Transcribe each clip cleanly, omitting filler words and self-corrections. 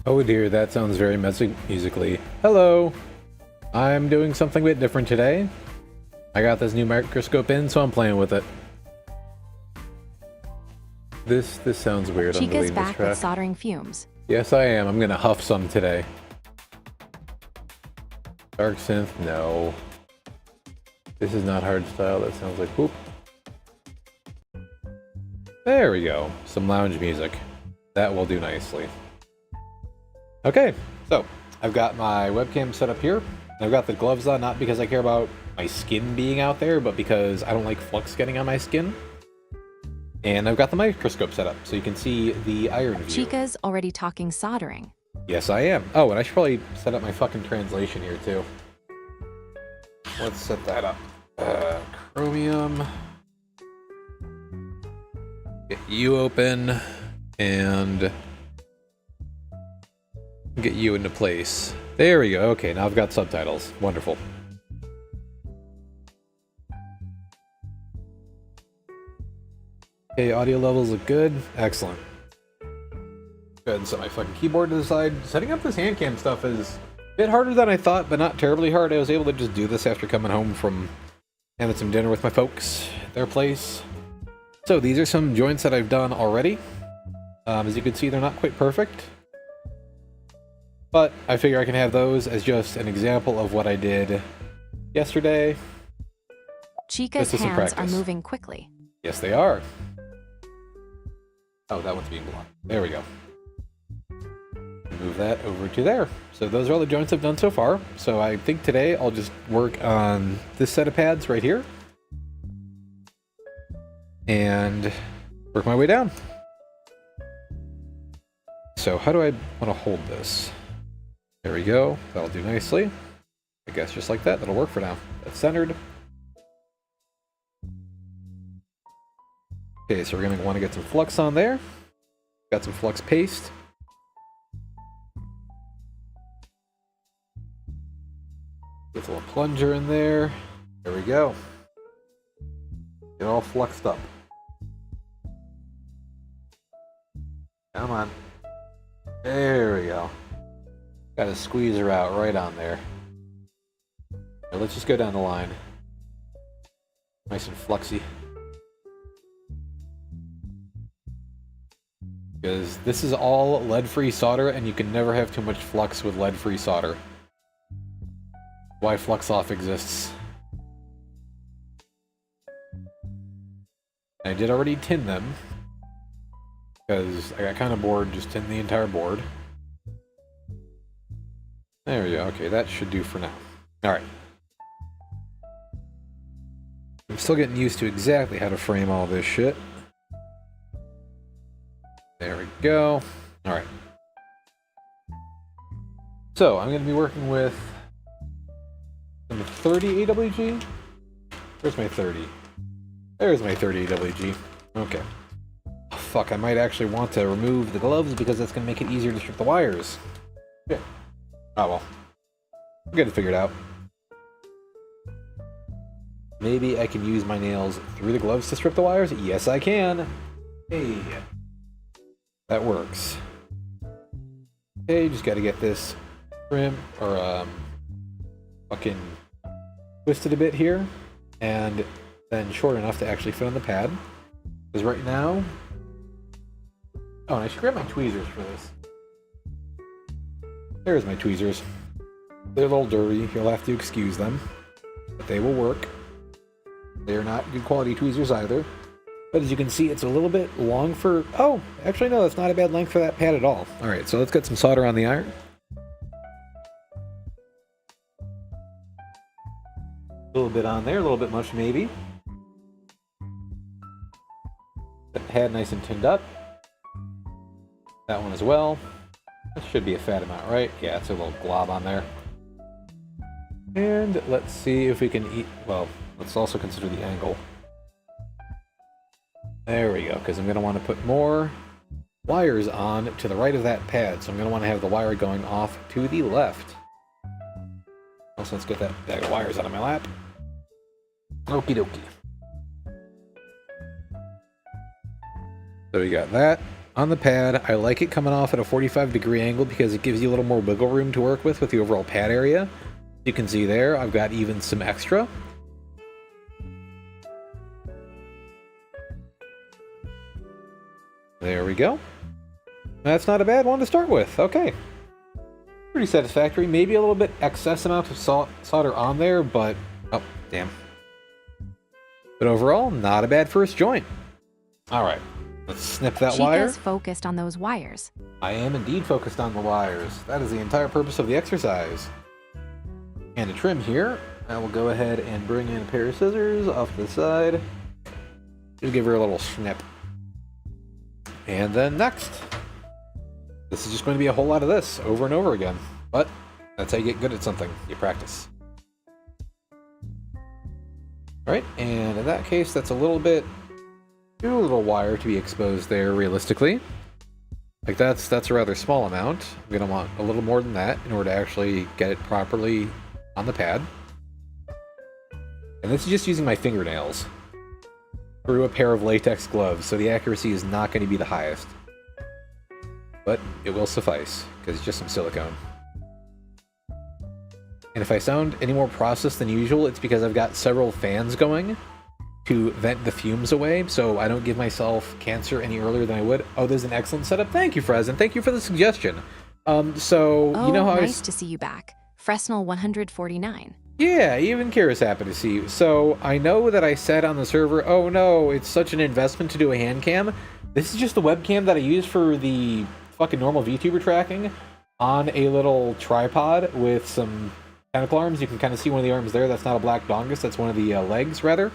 Oh dear, that sounds very musically. Hello! I'm doing something a bit different today. I got this new microscope in, so I'm playing with it. This sounds weird. Chica's back with soldering fumes. Yes, I am. I'm gonna huff some today. Dark synth? No. This is not hardstyle. That sounds like poop. There we go. Some lounge music. That will do nicely. Okay, so I've got my webcam set up here. I've got the gloves on, not because I care about my skin being out there, but because I don't like flux getting on my skin. And I've got the microscope set up, so you can see the iron view. Chica's already talking soldering. Yes, I am. Oh, and I should probably set up my fucking translation here, too. Let's set that up. Chromium. Get you open, and get you into place. There we go. Okay, now I've got subtitles. Wonderful. Okay, audio levels look good. Excellent. Go ahead and set my fucking keyboard to the side. Setting up this Handcam stuff is a bit harder than I thought, but not terribly hard. I was able to just do this after coming home from having some dinner with my folks at their place. So these are some joints that I've done already. As you can see, they're not quite perfect. But I figure I can have those as just an example of what I did yesterday. Chica's hands are moving quickly. Yes, they are. Oh, that one's being blocked. There we go. Move that over to there. So those are all the joints I've done so far. So I think today I'll just work on this set of pads right here. And work my way down. So how do I want to hold this? There we go. That'll do nicely. I guess just like that. That'll work for now. That's centered. Okay, so we're going to want to get some flux on there. Got some flux paste. Get a little plunger in there. There we go. Get all fluxed up. Come on. There we go. Gotta squeeze her out right on there. Now let's just go down the line. Nice and fluxy. Because this is all lead-free solder, and you can never have too much flux with lead-free solder. Why flux off exists. I did already tin them, because I got kind of bored just tinning the entire board. There we go. Okay, that should do for now. Alright. I'm still getting used to exactly how to frame all this shit. There we go. Alright. So, I'm going to be working with some 30 AWG. Where's my 30? There's my 30 AWG. Okay. Oh, fuck, I might actually want to remove the gloves because that's going to make it easier to strip the wires. Yeah. Oh well. We'll get it figured out. Maybe I can use my nails through the gloves to strip the wires? Yes, I can. Hey. That works. Okay, just gotta get this trim, or fucking twisted a bit here, and then short enough to actually fit on the pad. Because right now... Oh, and I should grab my tweezers for this. There's my tweezers. They're a little dirty, you'll have to excuse them, but they will work. They're not good quality tweezers either. But as you can see, it's a little bit long for... Oh, actually no, that's not a bad length for that pad at all. Alright, so let's get some solder on the iron. A little bit on there, a little bit much maybe. That pad nice and tinned up. That one as well. That should be a fat amount, right? Yeah, it's a little glob on there. And let's see if we can eat... Well, let's also consider the angle. There we go, because I'm going to want to put more wires on to the right of that pad. So I'm going to want to have the wire going off to the left. Also, let's get that bag of wires out of my lap. Okie dokie. So we got that on the pad. I like it coming off at a 45-degree angle because it gives you a little more wiggle room to work with the overall pad area. You can see there, I've got even some extra. There we go. That's not a bad one to start with. Okay. Pretty satisfactory. Maybe a little bit excess amount of solder on there, but... Oh, damn. But overall, not a bad first joint. Alright. Let's snip that wire. Chica's focused on those wires. I am indeed focused on the wires. That is the entire purpose of the exercise. And a trim here. I will go ahead and bring in a pair of scissors off to the side. Just give her a little snip. And then next. This is just going to be a whole lot of this over and over again. But that's how you get good at something. You practice. Alright, and in that case, that's a little bit too little wire to be exposed there realistically. Like that's a rather small amount. I'm going to want a little more than that in order to actually get it properly on the pad. And this is just using my fingernails through a pair of latex gloves, so the accuracy is not going to be the highest. But it will suffice, because it's just some silicone. And if I sound any more processed than usual, it's because I've got several fans going to vent the fumes away, so I don't give myself cancer any earlier than I would. Oh, there's an excellent setup. Thank you, Fresn. Thank you for the suggestion. So, you know how nice to see you back. Fresnel 149. Yeah, even Kira's happy to see you. So, I know that I said on the server, oh no, it's such an investment to do a Handcam. This is just the webcam that I use for the fucking normal VTuber tracking on a little tripod with some tentacle arms. You can kind of see one of the arms there. That's not a black dongus. That's one of the legs, rather.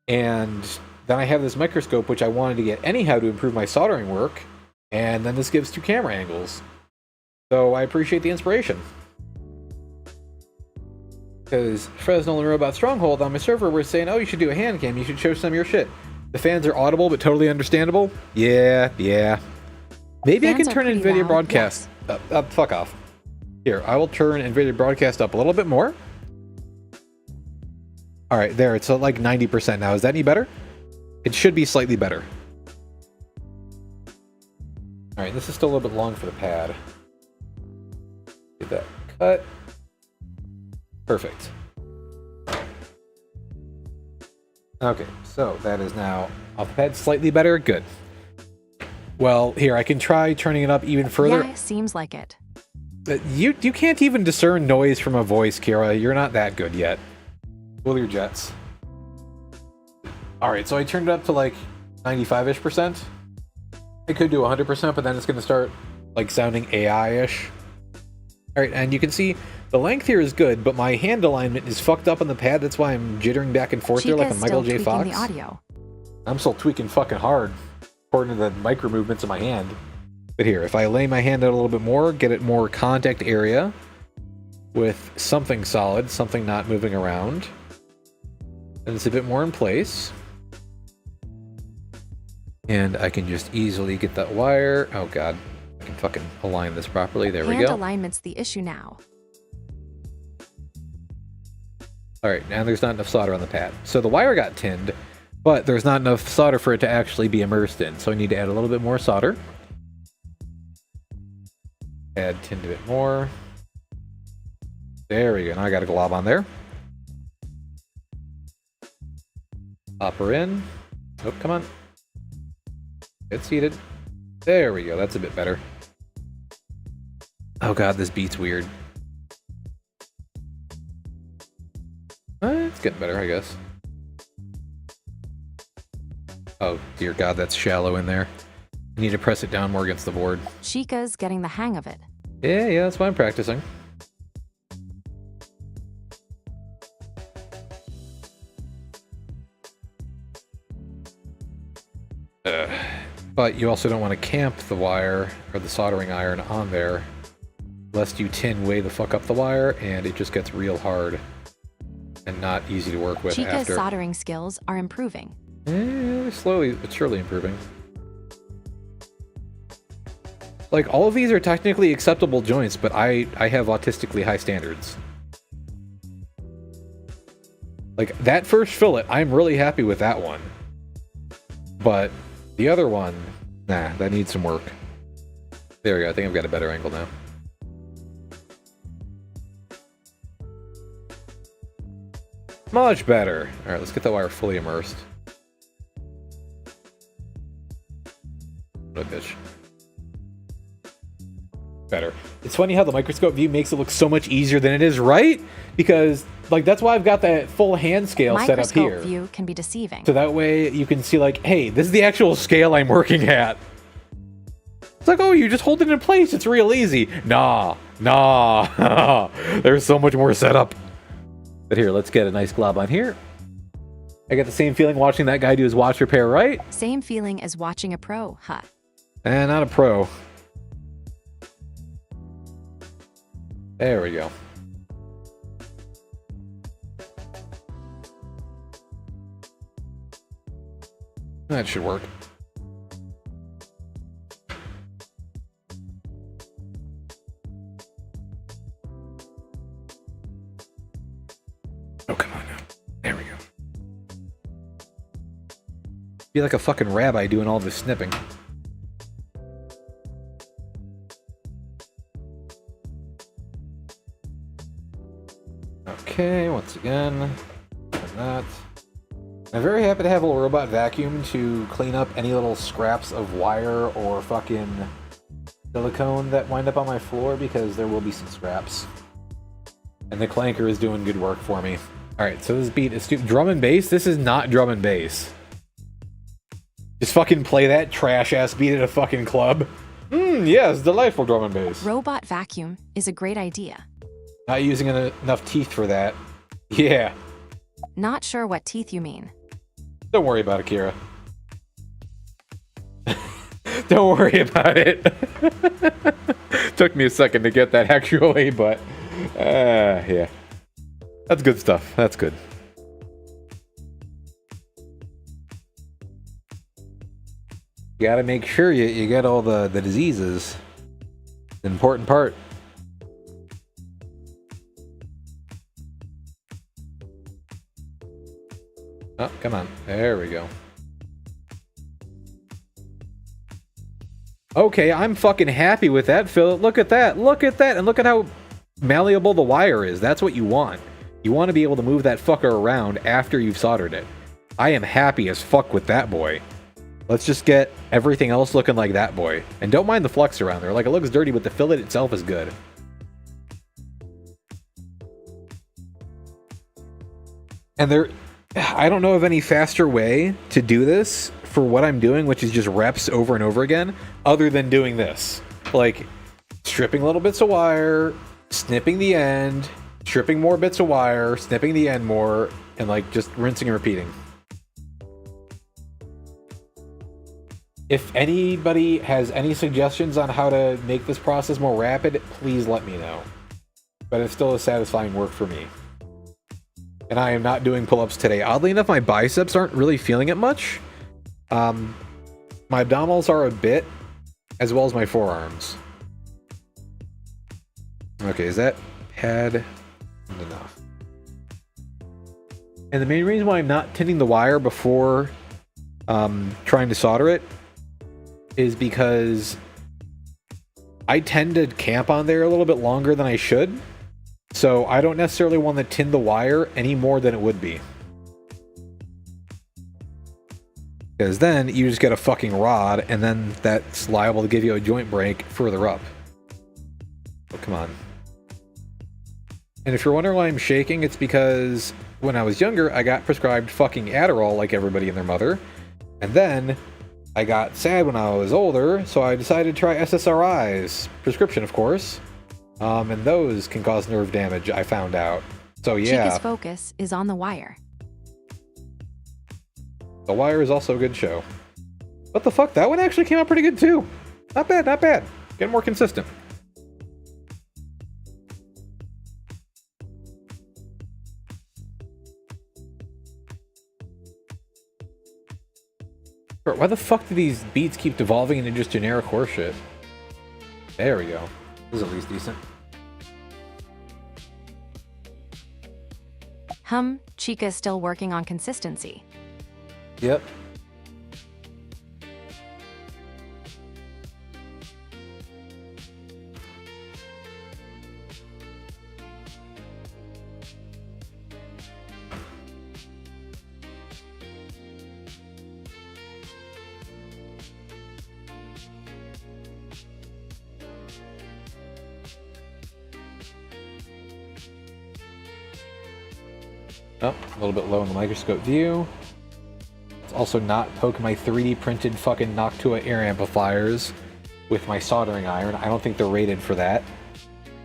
And then I have this microscope, which I wanted to get anyhow to improve my soldering work. And then this gives 2 camera angles. So I appreciate the inspiration. Because Fresnel and Robot Stronghold on my server were saying, oh, you should do a Handcam. You should show some of your shit. The fans are audible, but totally understandable. Yeah. Maybe I can turn NVIDIA Broadcast... Yes. Fuck off. Here, I will turn NVIDIA Broadcast up a little bit more. Alright, there, it's at like 90% now. Is that any better? It should be slightly better. Alright, this is still a little bit long for the pad. Get that cut. Perfect. Okay, so that is now off the pad. Slightly better? Good. Well, here, I can try turning it up even further. Yeah, seems like it. You can't even discern noise from a voice, Kira. You're not that good yet. Cool your jets. Alright, so I turned it up to like 95-ish%. I could do 100%, but then it's going to start like sounding AI-ish. Alright, and you can see the length here is good, but my hand alignment is fucked up on the pad. That's why I'm jittering back and forth there like a Michael J. Fox. The audio. I'm still tweaking fucking hard, according to the micro movements of my hand. But here, if I lay my hand out a little bit more, get it more contact area with something solid, something not moving around, then it's a bit more in place. And I can just easily get that wire. Oh god, I can fucking align this properly. There we go. Hand alignment's the issue now. Alright, now there's not enough solder on the pad. So the wire got tinned, but there's not enough solder for it to actually be immersed in. So I need to add a little bit more solder. Add tinned a bit more. There we go. Now I got a glob on there. Pop her in. Oh, come on. Get seated. There we go. That's a bit better. Oh god, this beat's weird. It's getting better, I guess. Oh dear god, that's shallow in there. I need to press it down more against the board. Chica's getting the hang of it. Yeah, that's why I'm practicing. But you also don't want to camp the wire or the soldering iron on there, lest you tin way the fuck up the wire and it just gets real hard and not easy to work with Chica's after. soldering skills are improving. Slowly but surely improving. Like, all of these are technically acceptable joints, but I have autistically high standards. Like, that first fillet, I'm really happy with that one. But the other one, Nah, that needs some work. There we go. I think I've got a better angle now. Much better. All right, let's get the wire fully immersed. What a bitch. Better. It's funny how the microscope view makes it look so much easier than it is, right? Because, like, that's why I've got that full hand scale set up here. Microscope view can be deceiving. So that way you can see, like, hey, this is the actual scale I'm working at. It's like, oh, you just hold it in place. It's real easy. Nah. There's so much more setup. But here, let's get a nice glob on here. I got the same feeling watching that guy do his watch repair, right? Same feeling as watching a pro, huh? Not a pro. There we go. That should work. Oh, come on now. There we go. Be like a fucking rabbi doing all this snipping. Okay, once again, and that. I'm very happy to have a little robot vacuum to clean up any little scraps of wire or fucking silicone that wind up on my floor, because there will be some scraps. And the clanker is doing good work for me. Alright, so this beat is drum and bass. This is not drum and bass. Just fucking play that trash-ass beat at a fucking club. Yes, delightful drum and bass. Robot vacuum is a great idea. Not using enough teeth for that. Yeah. Not sure what teeth you mean. Don't worry about it, Kira. Don't worry about it. Took me a second to get that, actually, but... yeah. That's good stuff. That's good. You gotta make sure you get all the diseases. The important part. Oh, come on. There we go. Okay, I'm fucking happy with that, Phil. Look at that. Look at that. And look at how malleable the wire is. That's what you want. You want to be able to move that fucker around after you've soldered it. I am happy as fuck with that boy. Let's just get everything else looking like that boy. And don't mind the flux around there. Like, it looks dirty, but the fillet itself is good. And there... I don't know of any faster way to do this for what I'm doing, which is just reps over and over again, other than doing this. Like, stripping little bits of wire, snipping the end, stripping more bits of wire, snipping the end more, and like just rinsing and repeating. If anybody has any suggestions on how to make this process more rapid, please let me know. But it's still a satisfying work for me. And I am not doing pull-ups today. Oddly enough, my biceps aren't really feeling it much. My abdominals are a bit, as well as my forearms. Okay, is that pad enough? And the main reason why I'm not tinning the wire before trying to solder it is because I tend to camp on there a little bit longer than I should. So I don't necessarily want to tin the wire any more than it would be. Because then you just get a fucking rod, and then that's liable to give you a joint break further up. Oh, come on. And if you're wondering why I'm shaking, it's because when I was younger, I got prescribed fucking Adderall like everybody and their mother. And then I got sad when I was older, so I decided to try SSRIs. Prescription, of course. And those can cause nerve damage, I found out. So yeah. Chica's focus is on the wire. The Wire is also a good show. What the fuck? That one actually came out pretty good too. Not bad, not bad. Getting more consistent. Why the fuck do these beats keep devolving into just generic horseshit? There we go. This is at least decent. Chica is still working on consistency. Yep. Oh, a little bit low in the microscope view. Let's also not poke my 3D printed fucking Noctua air amplifiers with my soldering iron. I don't think they're rated for that.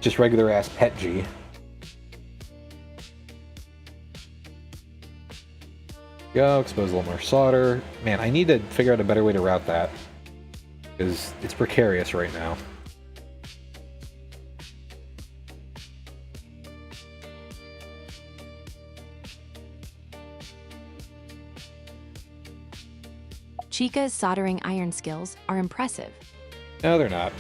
Just regular ass pet G. Go, expose a little more solder. Man, I need to figure out a better way to route that, because it's precarious right now. Chica's soldering iron skills are impressive. No, they're not.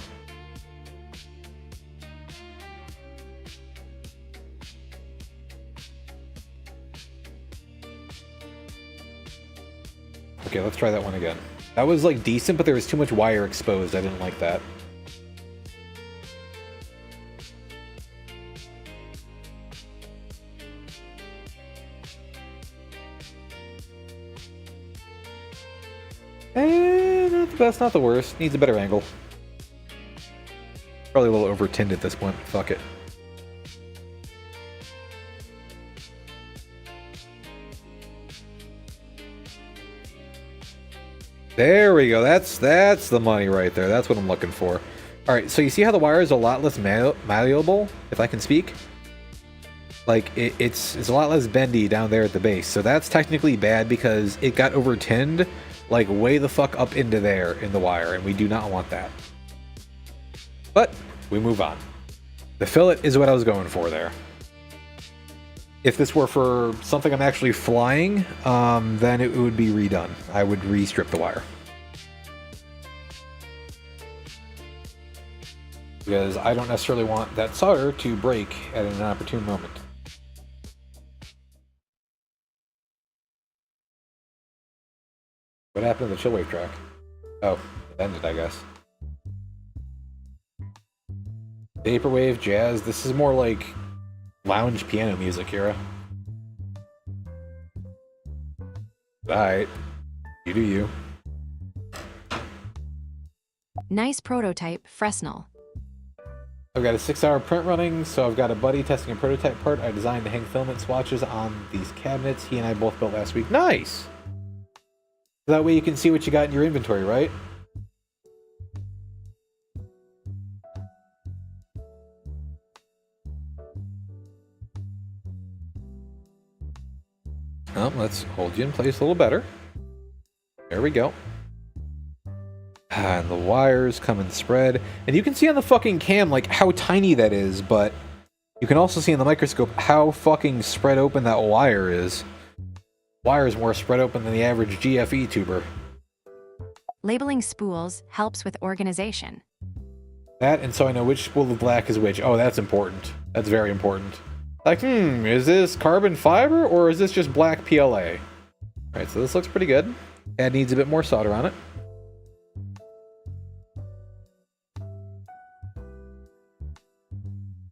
Okay, let's try that one again. That was like decent, but there was too much wire exposed. I didn't like that. Not the best, not the worst. Needs a better angle. Probably a little over-tinned at this point. Fuck it. There we go. That's the money right there. That's what I'm looking for. All right, so you see how the wire is a lot less malleable, if I can speak? Like, it's a lot less bendy down there at the base. So that's technically bad because it got over-tinned, like, way the fuck up into there in the wire, and we do not want that. But we move on. The fillet is what I was going for there. If this were for something I'm actually flying, then it would be redone. I would re-strip the wire. Because I don't necessarily want that solder to break at an opportune moment. What happened to the chill wave track? Oh, it ended, I guess. Vaporwave, jazz, this is more like lounge piano music, Kira. Alright. You do you. Nice prototype, Fresnel. I've got a 6-hour print running, so I've got a buddy testing a prototype part. I designed to hang filament swatches on these cabinets. He and I both built last week. Nice! That way you can see what you got in your inventory, right? Let's hold you in place a little better. There we go. And the wires come and spread. And you can see on the fucking cam, like, how tiny that is, but you can also see in the microscope how fucking spread open that wire is. Wire is more spread open than the average GFE tuber. Labeling spools helps with organization. That, and so I know which spool of black is which. Oh, that's important. That's very important. Like, is this carbon fiber, or is this just black PLA? Alright, so this looks pretty good. It needs a bit more solder on it.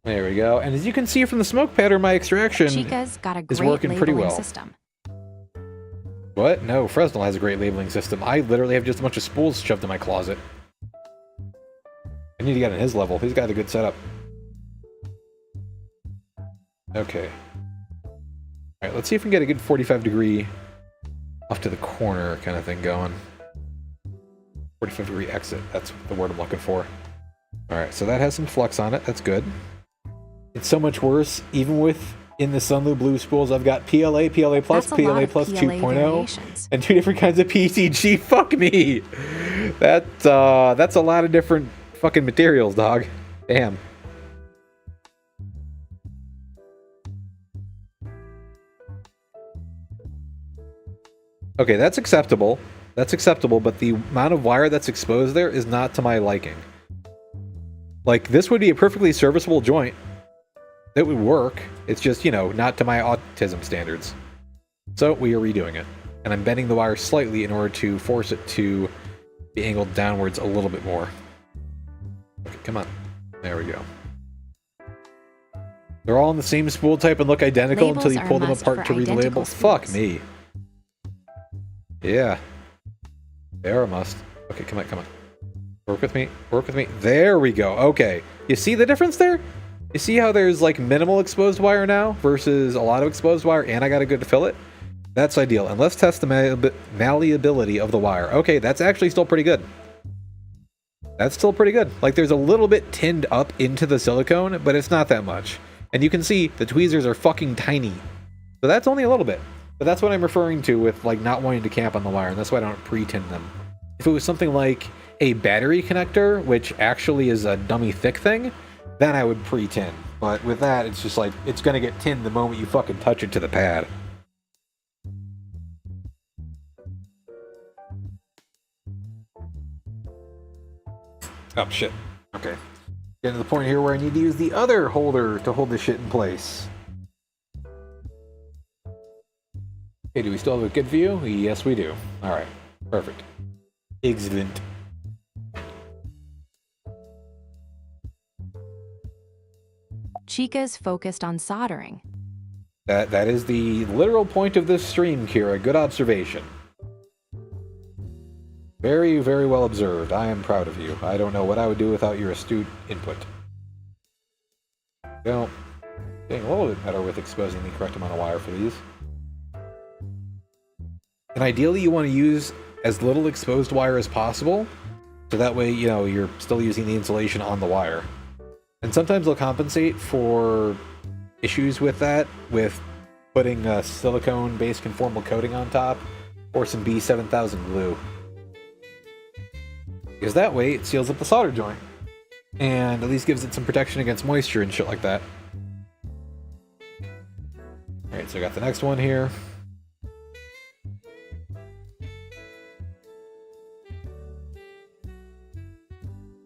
There we go. And as you can see from the smoke pattern, my extraction Chica's got a great is working pretty well. System. What? No, Fresnel has a great labeling system. I literally have just a bunch of spools shoved in my closet. I need to get on his level. He's got a good setup. Okay. Alright, let's see if we can get a good 45-degree off to the corner kind of thing going. 45-degree exit. That's the word I'm looking for. Alright, so that has some flux on it. That's good. It's so much worse, even with, in the Sunlu Blue spools, I've got PLA, PLA plus, PLA plus 2.0, and 2 different kinds of PCG. Fuck me! That's a lot of different fucking materials, dog. Damn. Okay, that's acceptable. That's acceptable, but the amount of wire that's exposed there is not to my liking. Like, this would be a perfectly serviceable joint. It would work. It's just, you know, not to my autism standards. So, we are redoing it. And I'm bending the wire slightly in order to force it to be angled downwards a little bit more. Okay, come on. There we go. They're all in the same spool type and look identical until you pull them apart to read the labels. Fuck me. Yeah. They are a must. Okay, come on, come on. Work with me. Work with me. There we go. Okay. You see the difference there? You see how there's like minimal exposed wire now versus a lot of exposed wire, and I got a good fillet? That's ideal. And let's test the malleability of the wire. Okay, that's actually still pretty good. That's still pretty good. Like, there's a little bit tinned up into the silicone, but it's not that much. And you can see the tweezers are fucking tiny. So that's only a little bit. But that's what I'm referring to with, like, not wanting to camp on the wire, and that's why I don't pre-tin them. If it was something like a battery connector, which actually is a dummy thick thing, then I would pre-tin. But with that, it's just like, it's gonna get tinned the moment you fucking touch it to the pad. Oh, shit. Okay. Getting to the point here where I need to use the other holder to hold this shit in place. Okay, do we still have a good view? Yes, we do. Alright. Perfect. Excellent. Chica's focused on soldering. That is the literal point of this stream, Kira. Good observation. Very, very well observed. I am proud of you. I don't know what I would do without your astute input. Well, getting a little bit better with exposing the correct amount of wire for these. And ideally, you want to use as little exposed wire as possible, so that way, you know, you're still using the insulation on the wire. And sometimes they'll compensate for issues with that, with putting a silicone-based conformal coating on top, or some B7000 glue. Because that way, it seals up the solder joint. And at least gives it some protection against moisture and shit like that. Alright, so I got the next one here.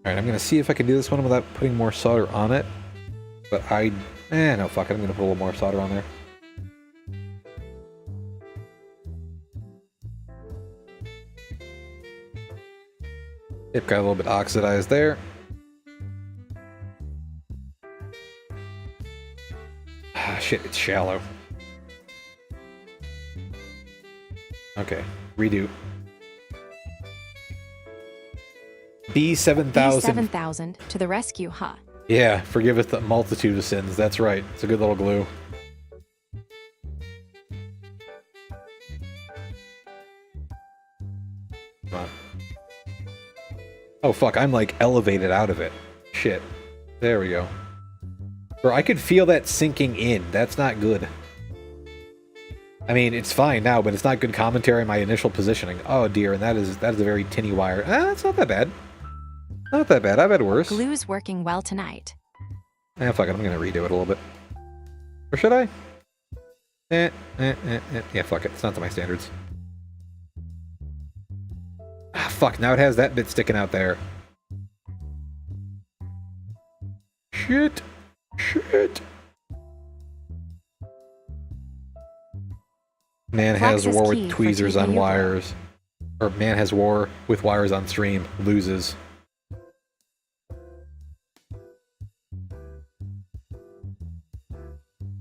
Alright, I'm gonna see if I can do this one without putting more solder on it. But no, fuck it, I'm gonna put a little more solder on there. It got a little bit oxidized there. Ah, shit, it's shallow. Okay, redo. B7000. B7000 to the rescue, huh? Yeah, forgiveth the multitude of sins. That's right. It's a good little glue. Come on. Oh, fuck. I'm, like, elevated out of it. Shit. There we go. Bro, I could feel that sinking in. That's not good. I mean, it's fine now, but it's not good commentary on my initial positioning. Oh, dear. And that is a very tinny wire. That's not that bad. Not that bad. I've had worse. Glue's working well tonight. Fuck it. I'm gonna redo it a little bit. Or should I? Yeah, fuck it. It's not to my standards. Ah, fuck. Now it has that bit sticking out there. Shit. Shit. Man has war with tweezers on wires. Or man has war with wires on stream. Loses.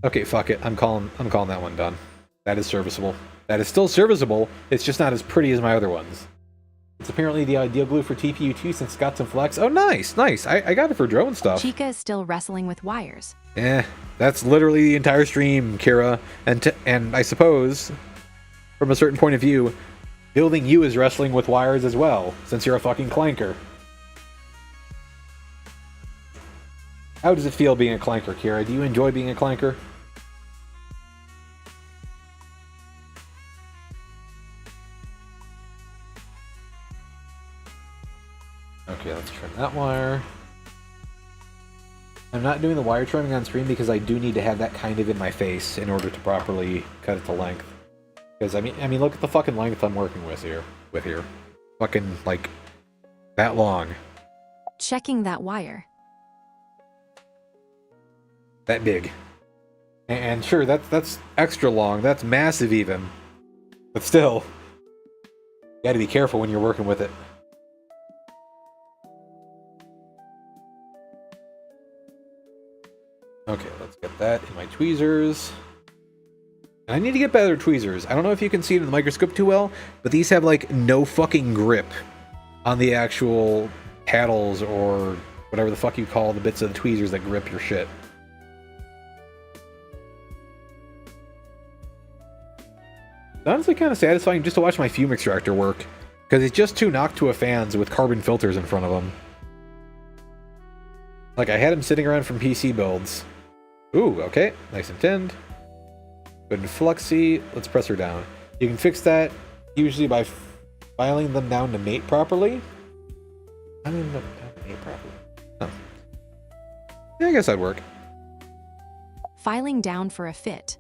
Okay, fuck it. I'm calling that one done. That is serviceable. That is still serviceable. It's just not as pretty as my other ones. It's apparently the ideal glue for TPU2 since it's got some flex. Oh, nice, nice. I got it for drone stuff. Chica is still wrestling with wires. That's literally the entire stream, Kira. And I suppose, from a certain point of view, building you is wrestling with wires as well, since you're a fucking clanker. How does it feel being a clanker, Kira? Do you enjoy being a clanker? Okay, let's trim that wire. I'm not doing the wire trimming on stream because I do need to have that kind of in my face in order to properly cut it to length. Because I mean, look at the fucking length I'm working with here. Fucking like that long. Checking that wire. That big. And sure, that's extra long. That's massive even. But still, you gotta be careful when you're working with it. Okay, let's get that in my tweezers. I need to get better tweezers. I don't know if you can see it in the microscope too well, but these have like no fucking grip on the actual paddles or whatever the fuck you call the bits of the tweezers that grip your shit. honestly kind of satisfying just to watch my fume extractor work, because it's just two Noctua fans with carbon filters in front of them. Like, I had him sitting around from PC builds. Ooh, okay. Nice and tinned. Good and fluxy. Let's press her down. You can fix that usually by filing them down to mate properly. I mean, down to mate properly. Oh. Yeah, I guess that'd work. Filing down for a fit.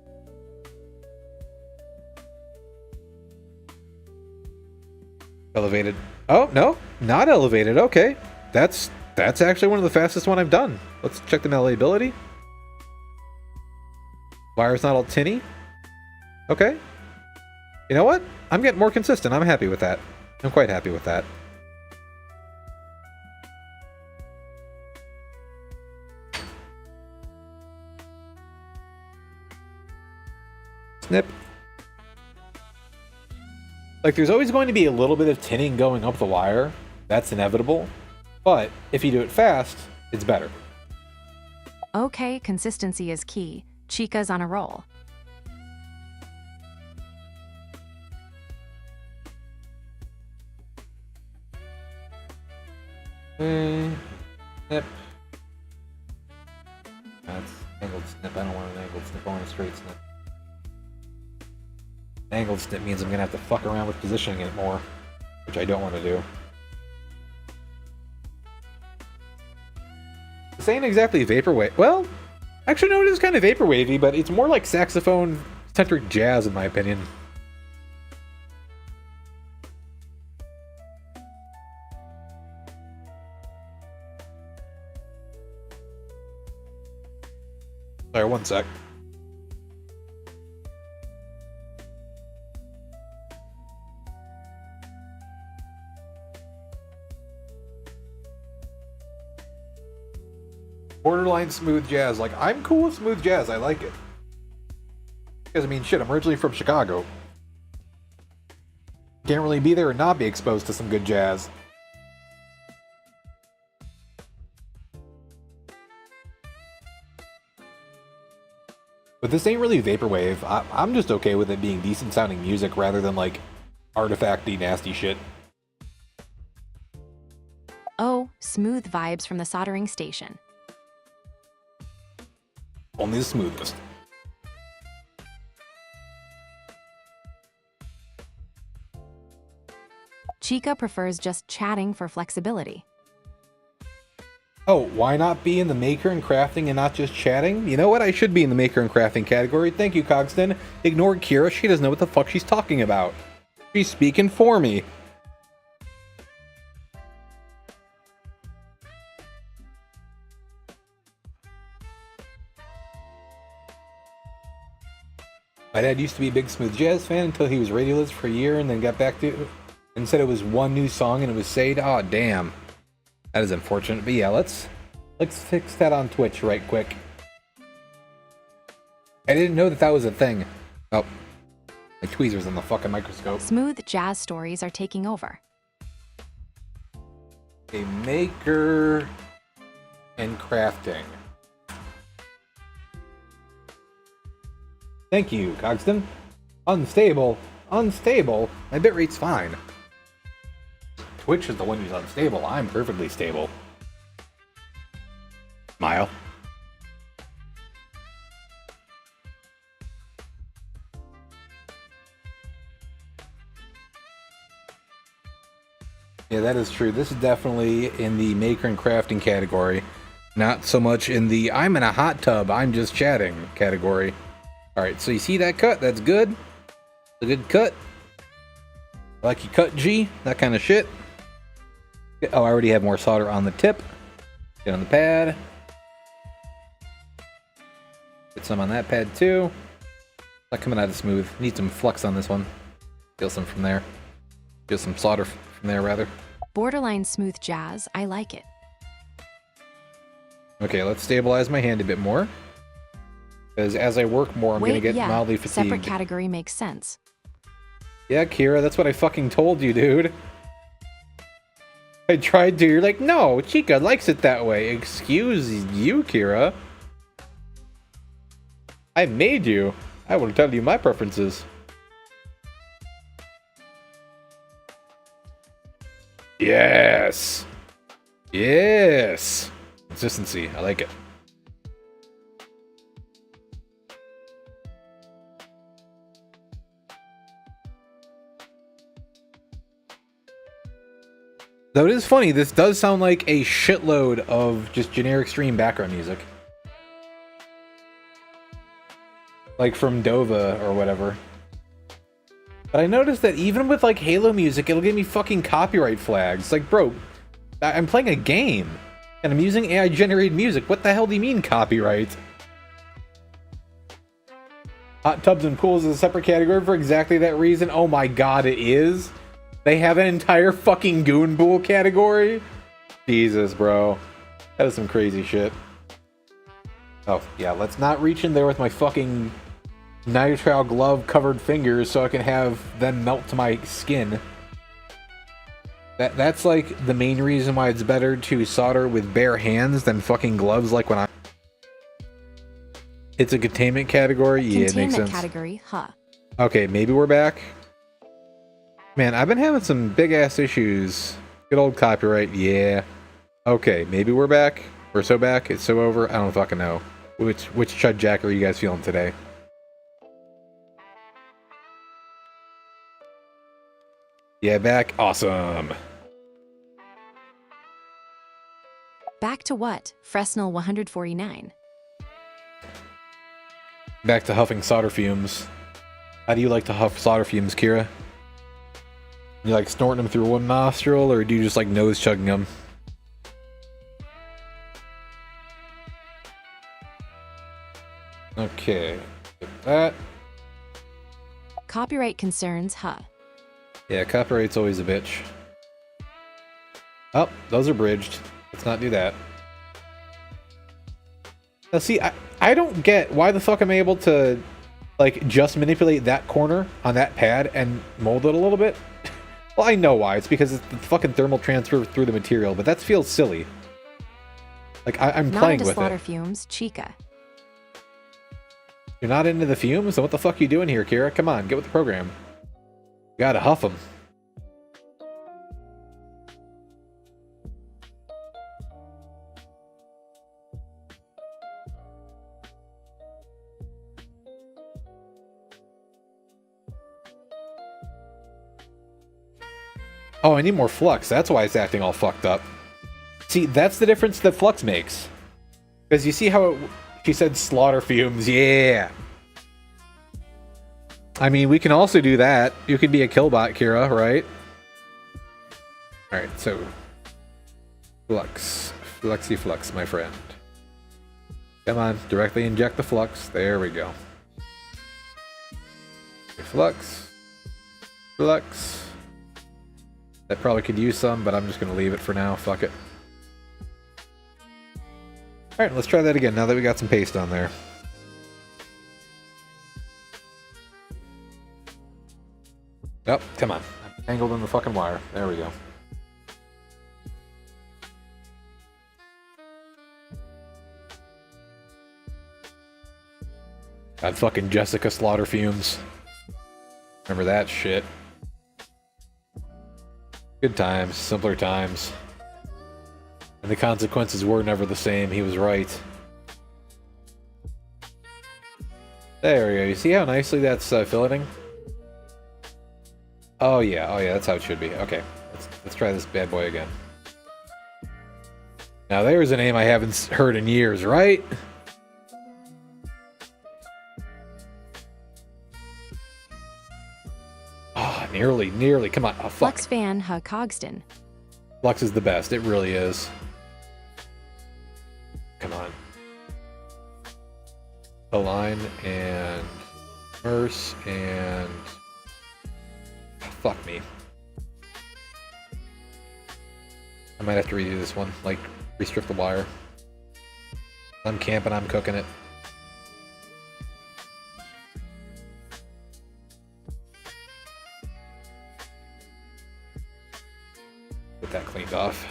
Elevated. Oh, no. Not elevated. Okay. That's actually one of the fastest one I've done. Let's check the malleability. Wire's not all tinny. Okay. You know what? I'm getting more consistent. I'm happy with that. I'm quite happy with that. Snip. Like, there's always going to be a little bit of tinning going up the wire. That's inevitable. But if you do it fast, it's better. Okay, consistency is key. Chica's on a roll. Snip. That's angled snip. I don't want an angled snip. I want a straight snip. Angled snip means I'm gonna have to fuck around with positioning it more, which I don't want to do. This ain't exactly vaporwave. Well, actually, no, it is kind of vaporwavy, but it's more like saxophone-centric jazz, in my opinion. Sorry, one sec. Borderline smooth jazz. Like, I'm cool with smooth jazz. I like it. Because, I mean, shit, I'm originally from Chicago. Can't really be there and not be exposed to some good jazz. But this ain't really vaporwave. I'm just okay with it being decent sounding music rather than, like, artifacty, nasty shit. Oh, smooth vibes from the soldering station. Only the smoothest. Chica prefers just chatting for flexibility. Oh, why not be in the maker and crafting and not just chatting? You know what? I should be in the maker and crafting category. Thank you, Cogston. Ignore Kira. She doesn't know what the fuck she's talking about. She's speaking for me. My dad used to be a big smooth jazz fan until he was radioless for a year and then got back to it and said it was one new song and it was Sayed. Oh, damn. That is unfortunate. But yeah, let's fix that on Twitch right quick. I didn't know that was a thing. Oh, my tweezers on the fucking microscope. Smooth jazz stories are taking over. A maker and crafting. Thank you, Cogston. Unstable. Unstable? My bitrate's fine. Twitch is the one who's unstable. I'm perfectly stable. Smile. Yeah, that is true. This is definitely in the maker and crafting category. Not so much in the I'm in a hot tub, I'm just chatting category. Alright, so you see that cut? That's good. It's a good cut. I like you cut, G. That kind of shit. Oh, I already have more solder on the tip. Get on the pad. Get some on that pad too. Not coming out of smooth. Need some flux on this one. Feel some from there. Feel some solder from there, rather. Borderline smooth jazz. I like it. Okay, let's stabilize my hand a bit more. Because as I work more, I'm going to get mildly fatigued. Separate category makes sense. Yeah, Kira, that's what I fucking told you, dude. I tried to. You're like, no, Chica likes it that way. Excuse you, Kira. I made you. I will tell you my preferences. Yes. Yes. Consistency. I like it. Though it is funny, this does sound like a shitload of just generic stream background music. Like from Dova or whatever. But I noticed that even with like Halo music, it'll give me fucking copyright flags. It's like, bro, I'm playing a game and I'm using AI generated music. What the hell do you mean copyright? Hot tubs and pools is a separate category for exactly that reason. Oh my god, it is? They have an entire fucking goon pool category? Jesus, bro. That is some crazy shit. Oh, yeah, let's not reach in there with my fucking nitrile glove covered fingers so I can have them melt to my skin. That's like the main reason why it's better to solder with bare hands than fucking gloves like when I... It's a containment category? Yeah, it makes sense. Containment category, huh? Okay, maybe we're back. Man, I've been having some big-ass issues. Good old copyright, yeah. Okay, maybe we're back. We're so back, it's so over, I don't fucking know. Which Chud Jack are you guys feeling today? Yeah, back. Awesome. Back to what? Fresnel 149. Back to huffing solder fumes. How do you like to huff solder fumes, Kira? You like snorting them through one nostril, or do you just like nose chugging them? Okay. Get that. Copyright concerns, huh? Yeah, copyright's always a bitch. Oh, those are bridged. Let's not do that. Now see, I don't get why the fuck I'm able to like just manipulate that corner on that pad and mold it a little bit. Well, I know why. It's because it's the fucking thermal transfer through the material, but that feels silly. Like I'm playing with it. Not into slaughter fumes, Chica. You're not into the fumes? So what the fuck are you doing here, Kira? Come on, get with the program. You gotta huff them. Oh, I need more flux. That's why it's acting all fucked up. See, that's the difference that flux makes. Because you see how she said slaughter fumes. Yeah. I mean, we can also do that. You can be a killbot, Kira, right? Alright, so... Flux. Fluxy flux, my friend. Come on, directly inject the flux. There we go. Flux. Flux. That probably could use some, but I'm just going to leave it for now. Fuck it. Alright, let's try that again now that we got some paste on there. Oh, come on. I'm tangled in the fucking wire. There we go. God, fucking Jessica Slaughter fumes. Remember that shit. Good times, simpler times. And the consequences were never the same. He was right. There we go. You see how nicely that's filleting? Oh yeah, that's how it should be. Okay, let's try this bad boy again. Now there's a name I haven't heard in years, right? Oh, nearly. Come on. Oh, fuck. Flux fan, huh, Cogston. Flux is the best. It really is. Come on. Align and immerse and... Fuck me. I might have to redo this one. Like, restrip the wire. I'm camping, I'm cooking it. Get that cleaned off.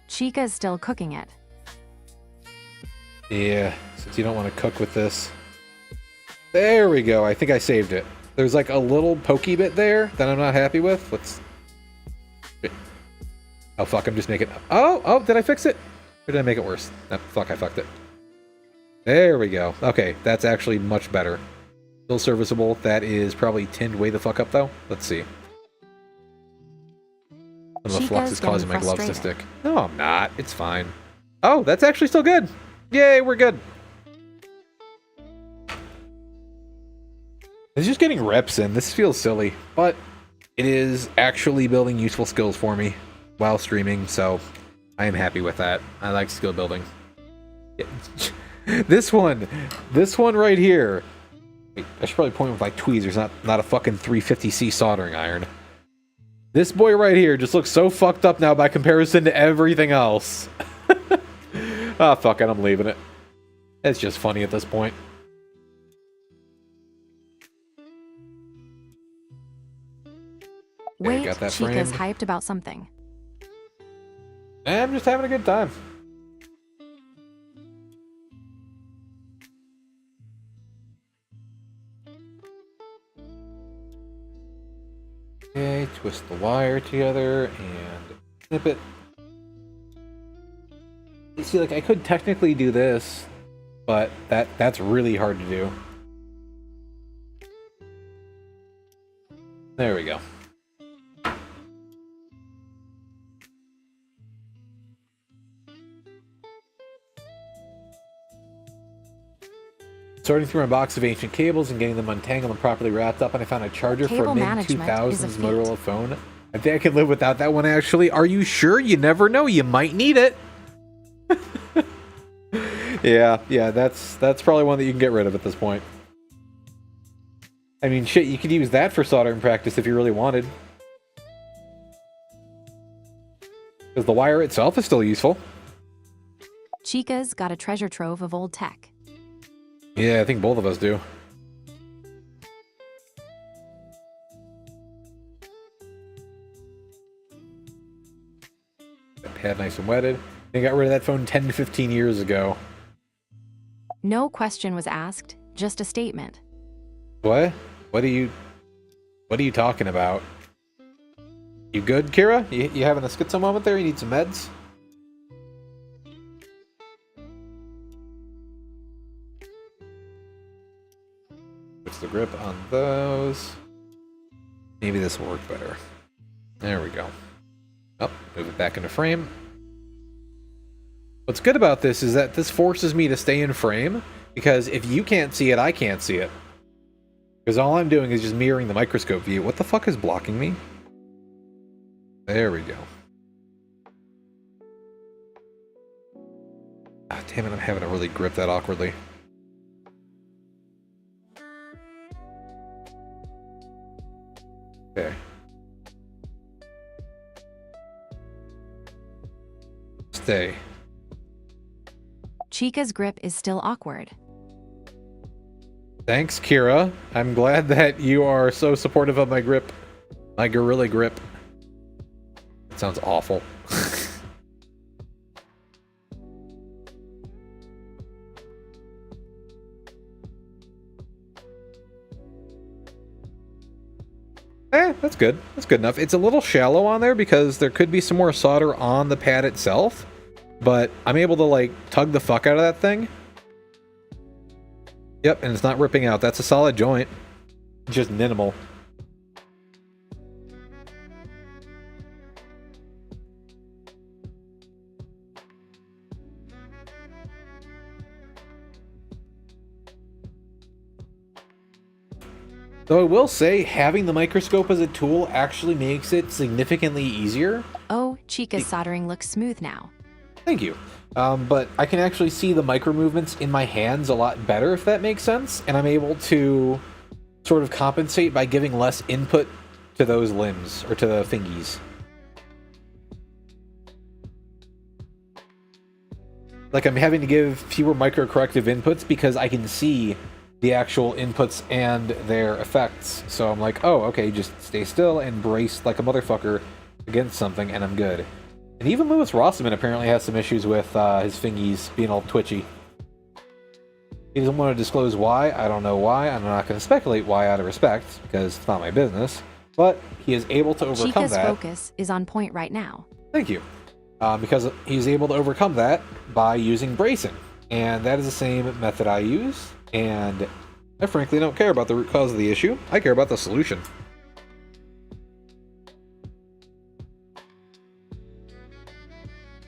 Chica's still cooking it. Yeah, since you don't want to cook with this. There we go. I think I saved it. There's like a little pokey bit there that I'm not happy with. Let's... Oh, fuck, I'm just making... Oh, did I fix it? Or did I make it worse? Oh, fuck, I fucked it. There we go. Okay, that's actually much better. Still serviceable. That is probably tinned way the fuck up, though. Let's see. Some of the flux is causing my gloves to stick. No, I'm not. It's fine. Oh, that's actually still good. Yay, we're good. It's just getting reps in. This feels silly, but it is actually building useful skills for me while streaming, so I am happy with that. I like skill building. Yeah. This one right here. Wait, I should probably point with like tweezers, not a fucking 350C soldering iron. This boy right here just looks so fucked up now by comparison to everything else. Ah, fuck it, I'm leaving it. It's just funny at this point. Wait, got that Chica's hyped about something. I'm just having a good time. Okay, twist the wire together and snip it. You see, like, I could technically do this, but that's really hard to do. There we go. Sorting through my box of ancient cables and getting them untangled and properly wrapped up, and I found a charger for a mid-2000s Motorola phone. I think I can live without that one, actually. Are you sure? You never know. You might need it. Yeah, that's probably one that you can get rid of at this point. I mean, shit, you could use that for soldering practice if you really wanted. Because the wire itself is still useful. Chica's got a treasure trove of old tech. Yeah, I think both of us do. That pad nice and wetted. They got rid of that phone 10 to 15 years ago. No question was asked, just a statement. What? What are you talking about? You good, Kira? You having a schizo moment there? You need some meds? Puts the grip on those. Maybe this will work better. There we go. Oh, move it back into frame. What's good about this is that this forces me to stay in frame, because if you can't see it, I can't see it. Because all I'm doing is just mirroring the microscope view. What the fuck is blocking me? There we go. Ah, damn it, I'm having to really grip that awkwardly. Okay. Stay. Chica's grip is still awkward. Thanks, Kira. I'm glad that you are so supportive of my grip. My gorilla grip. That sounds awful. That's good. That's good enough. It's a little shallow on there because there could be some more solder on the pad itself, but I'm able to, like, tug the fuck out of that thing. Yep, and it's not ripping out. That's a solid joint. Just minimal. Though I will say, having the microscope as a tool actually makes it significantly easier. Oh, Chica's soldering looks smooth now. Thank you. But I can actually see the micro movements in my hands a lot better, if that makes sense. And I'm able to sort of compensate by giving less input to those limbs, or to the fingies. Like, I'm having to give fewer micro corrective inputs because I can see the actual inputs and their effects. So I'm like, oh, okay, just stay still and brace like a motherfucker against something, and I'm good. And even Lewis Rossman apparently has some issues with his fingies being all twitchy. He doesn't want to disclose why. I don't know why. I'm not going to speculate why out of respect, because it's not my business. But he is able to overcome Chica's that. focus is on point right now. Thank you. Because he's able to overcome that by using bracing. And that is the same method I use. And I frankly don't care about the root cause of the issue. I care about the solution.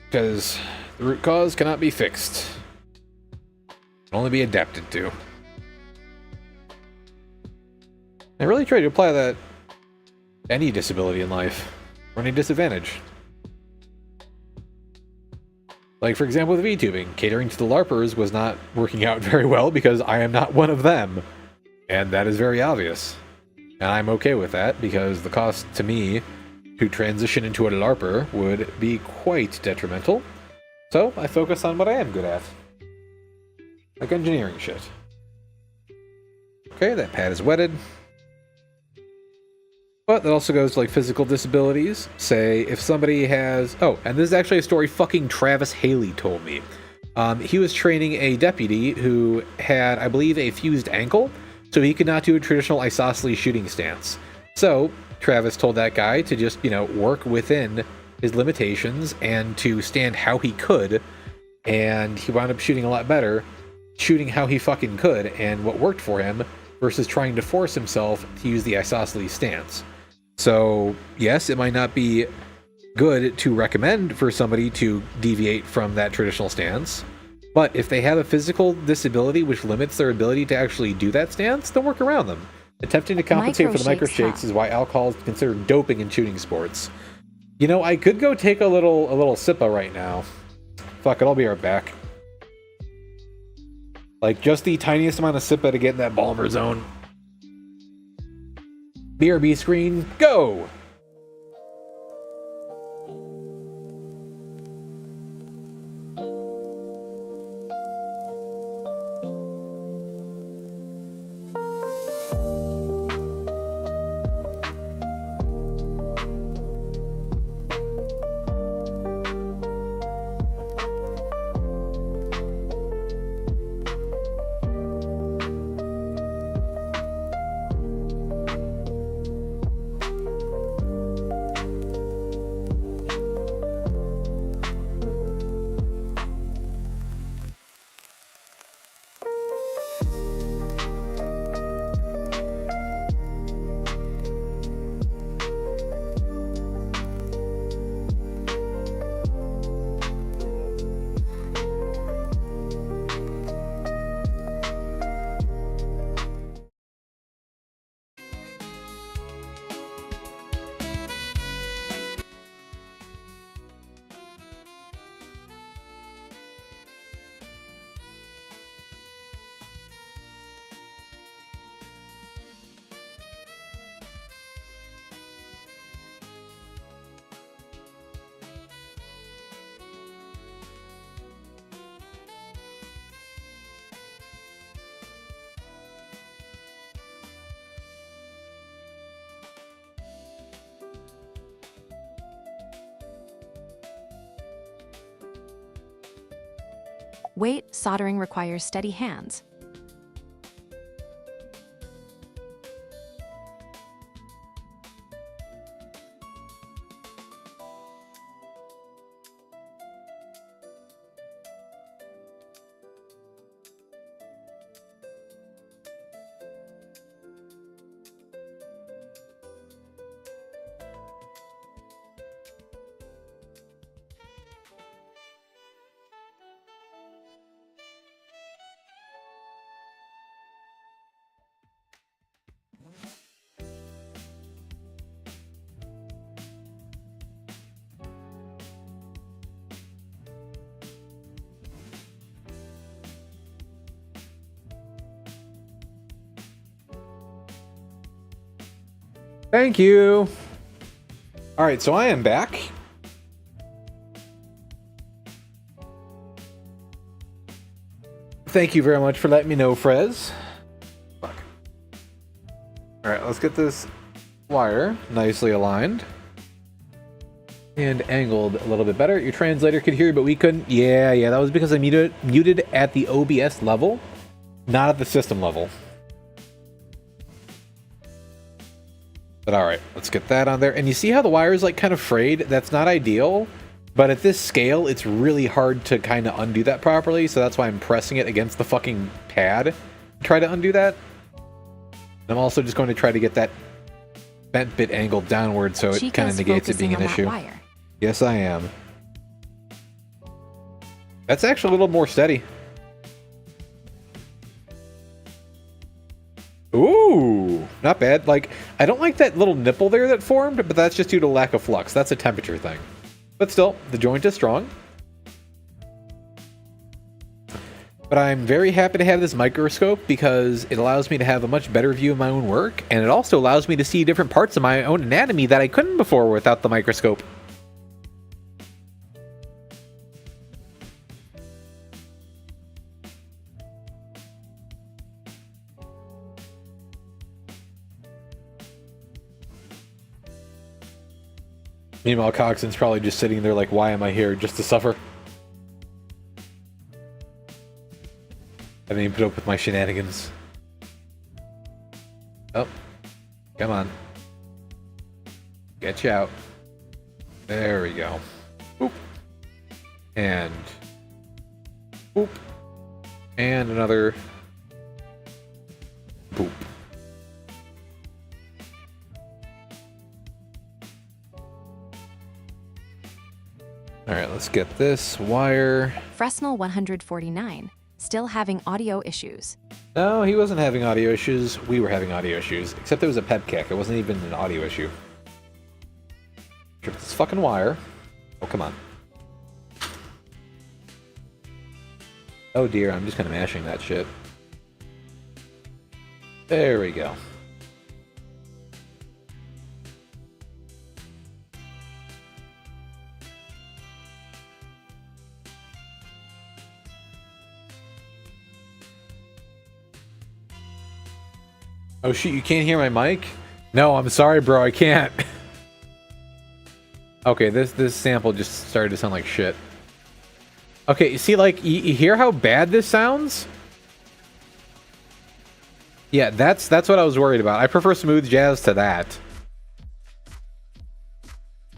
Because the root cause cannot be fixed. It can only be adapted to. I really try to apply that to any disability in life, or any disadvantage. Like, for example, with VTubing, catering to the LARPers was not working out very well because I am not one of them. And that is very obvious. And I'm okay with that because the cost to me to transition into a LARPer would be quite detrimental. So I focus on what I am good at. Like engineering shit. Okay, that pad is wetted. But that also goes to like physical disabilities. Say if somebody has... Oh, and this is actually a story fucking Travis Haley told me. He was training a deputy who had, I believe, a fused ankle, so he could not do a traditional isosceles shooting stance. So Travis told that guy to just, work within his limitations and to stand how he could, and he wound up shooting a lot better, shooting how he fucking could and what worked for him versus trying to force himself to use the isosceles stance. So, yes, it might not be good to recommend for somebody to deviate from that traditional stance, but if they have a physical disability which limits their ability to actually do that stance, then work around them. Attempting to compensate for the micro shakes is why alcohol is considered doping in shooting sports. I could go take a little sippa right now. Fuck it, I'll be right back. Like, just the tiniest amount of sippa to get in that Balmer zone. BRB screen, go! Wait, soldering requires steady hands. Thank you. All right, so I am back. Thank you very much for letting me know, Frez. Fuck. All right, let's get this wire nicely aligned and angled a little bit better. Your translator could hear you, but we couldn't. Yeah, that was because I muted at the OBS level. Not at the system level. But alright, let's get that on there. And you see how the wire is like kind of frayed? That's not ideal. But at this scale, it's really hard to kind of undo that properly. So that's why I'm pressing it against the fucking pad to try to undo that. And I'm also just going to try to get that bent bit angled downward so it kind of negates it being an issue. Wire. Yes, I am. That's actually a little more steady. Ooh, not bad. Like, I don't like that little nipple there that formed, but that's just due to lack of flux. That's a temperature thing. But still, the joint is strong. But I'm very happy to have this microscope because it allows me to have a much better view of my own work, and it also allows me to see different parts of my own anatomy that I couldn't before without the microscope. Meanwhile, Coxswain's probably just sitting there like, why am I here? Just to suffer? I didn't even put up with my shenanigans. Oh. Come on. Get you out. There we go. Boop. And... boop. And another... boop. Alright, let's get this wire. Fresnel 149. Still having audio issues. No, he wasn't having audio issues. We were having audio issues. Except it was a pep kick. It wasn't even an audio issue. Trip this fucking wire. Oh, come on. Oh dear, I'm just kind of mashing that shit. There we go. Oh shit, you can't hear my mic? No, I'm sorry, bro, I can't. Okay, this sample just started to sound like shit. Okay, you see, like, you hear how bad this sounds? Yeah, that's what I was worried about. I prefer smooth jazz to that.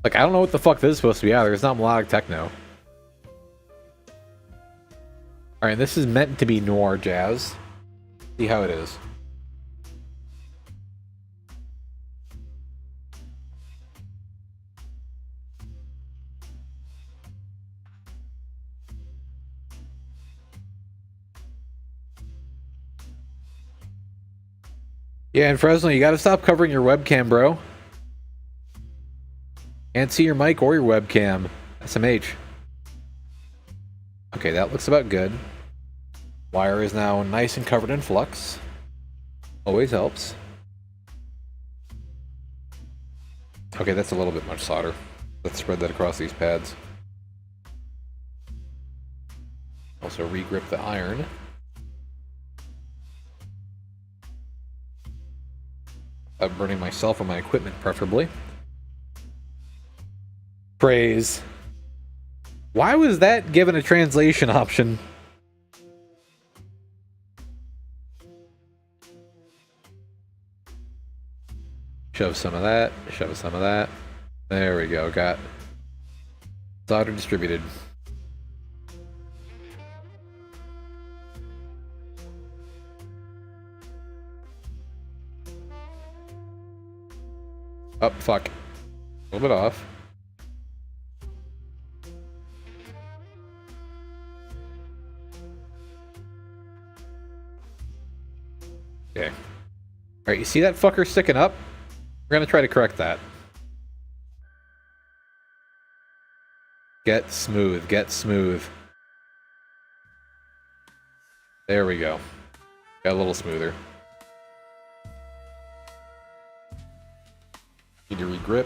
Like, I don't know what the fuck this is supposed to be either. It's not melodic techno. Alright, this is meant to be noir jazz. See how it is. Yeah, and Fresno, you gotta stop covering your webcam, bro. Can't see your mic or your webcam. SMH. Okay, that looks about good. Wire is now nice and covered in flux. Always helps. Okay, that's a little bit much solder. Let's spread that across these pads. Also regrip the iron. Without burning myself or my equipment, preferably. Praise. Why was that given a translation option? Shove some of that, shove some of that. There we go, got solder distributed. Oh, fuck. A little bit off. Okay. Alright, you see that fucker sticking up? We're gonna try to correct that. Get smooth, get smooth. There we go. Got a little smoother. Need to regrip.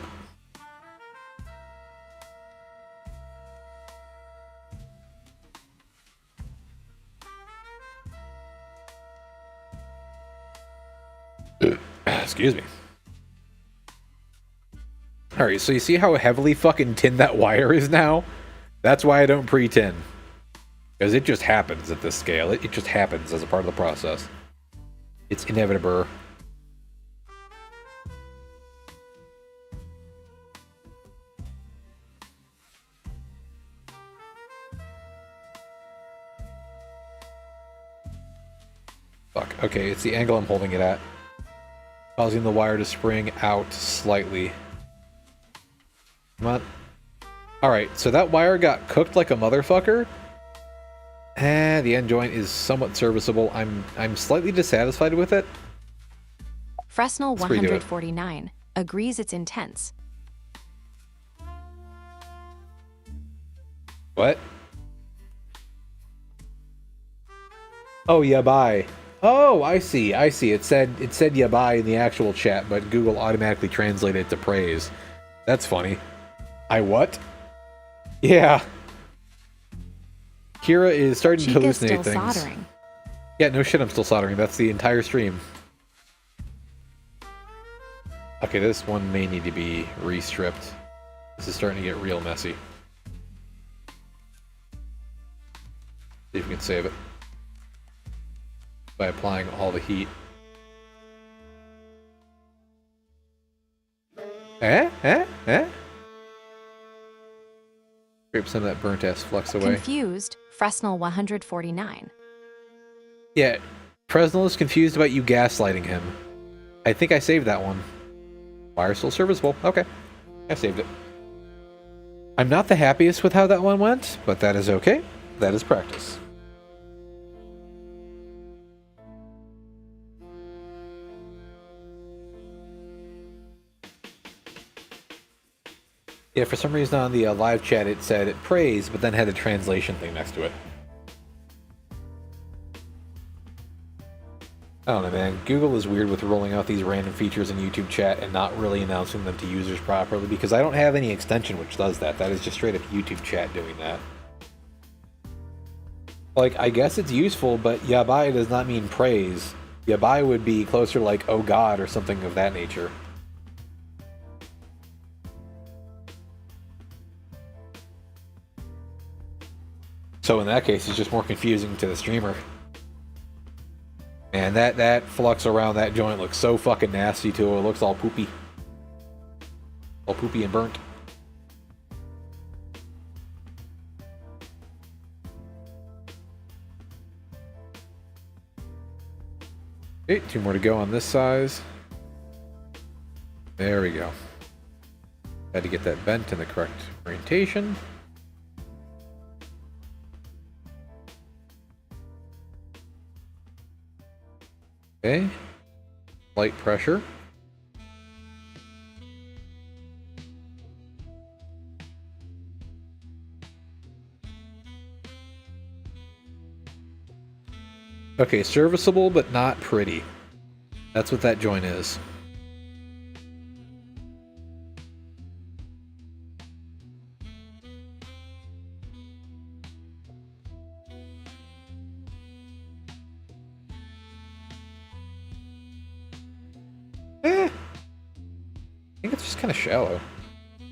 Excuse me. Alright, so you see how heavily fucking tinned that wire is now? That's why I don't pre-tin. Because it just happens at this scale. It just happens as a part of the process. It's inevitable. Fuck. Okay, it's the angle I'm holding it at, causing the wire to spring out slightly. Come on. Alright, so that wire got cooked like a motherfucker. The end joint is somewhat serviceable. I'm slightly dissatisfied with it. Fresnel 149 agrees it's intense. What? Oh, yeah, bye. Oh, I see. It said yeah, bye in the actual chat, but Google automatically translated it to praise. That's funny. I what? Yeah. Kira is starting to hallucinate still things. Soldering. Yeah, no shit, I'm still soldering. That's the entire stream. Okay, this one may need to be re-stripped. This is starting to get real messy. See if we can save it by applying all the heat. Scrape some of that burnt ass flux away. Confused, Fresnel 149. Yeah, Fresnel is confused about you gaslighting him. I think I saved that one. Wire still serviceable. Okay, I saved it. I'm not the happiest with how that one went, but that is okay. That is practice. Yeah, for some reason on the live chat it said praise, but then had a translation thing next to it. I don't know, man. Google is weird with rolling out these random features in YouTube chat and not really announcing them to users properly, because I don't have any extension which does that. That is just straight up YouTube chat doing that. Like, I guess it's useful, but yabai does not mean praise. Yabai would be closer like, oh god, or something of that nature. So in that case, it's just more confusing to the streamer. And that flux around that joint looks so fucking nasty too. It looks all poopy. All poopy and burnt. Okay, 2 more to go on this size. There we go. Had to get that bent in the correct orientation. Okay, light pressure. Okay, serviceable but not pretty. That's what that joint is. I think it's just kind of shallow.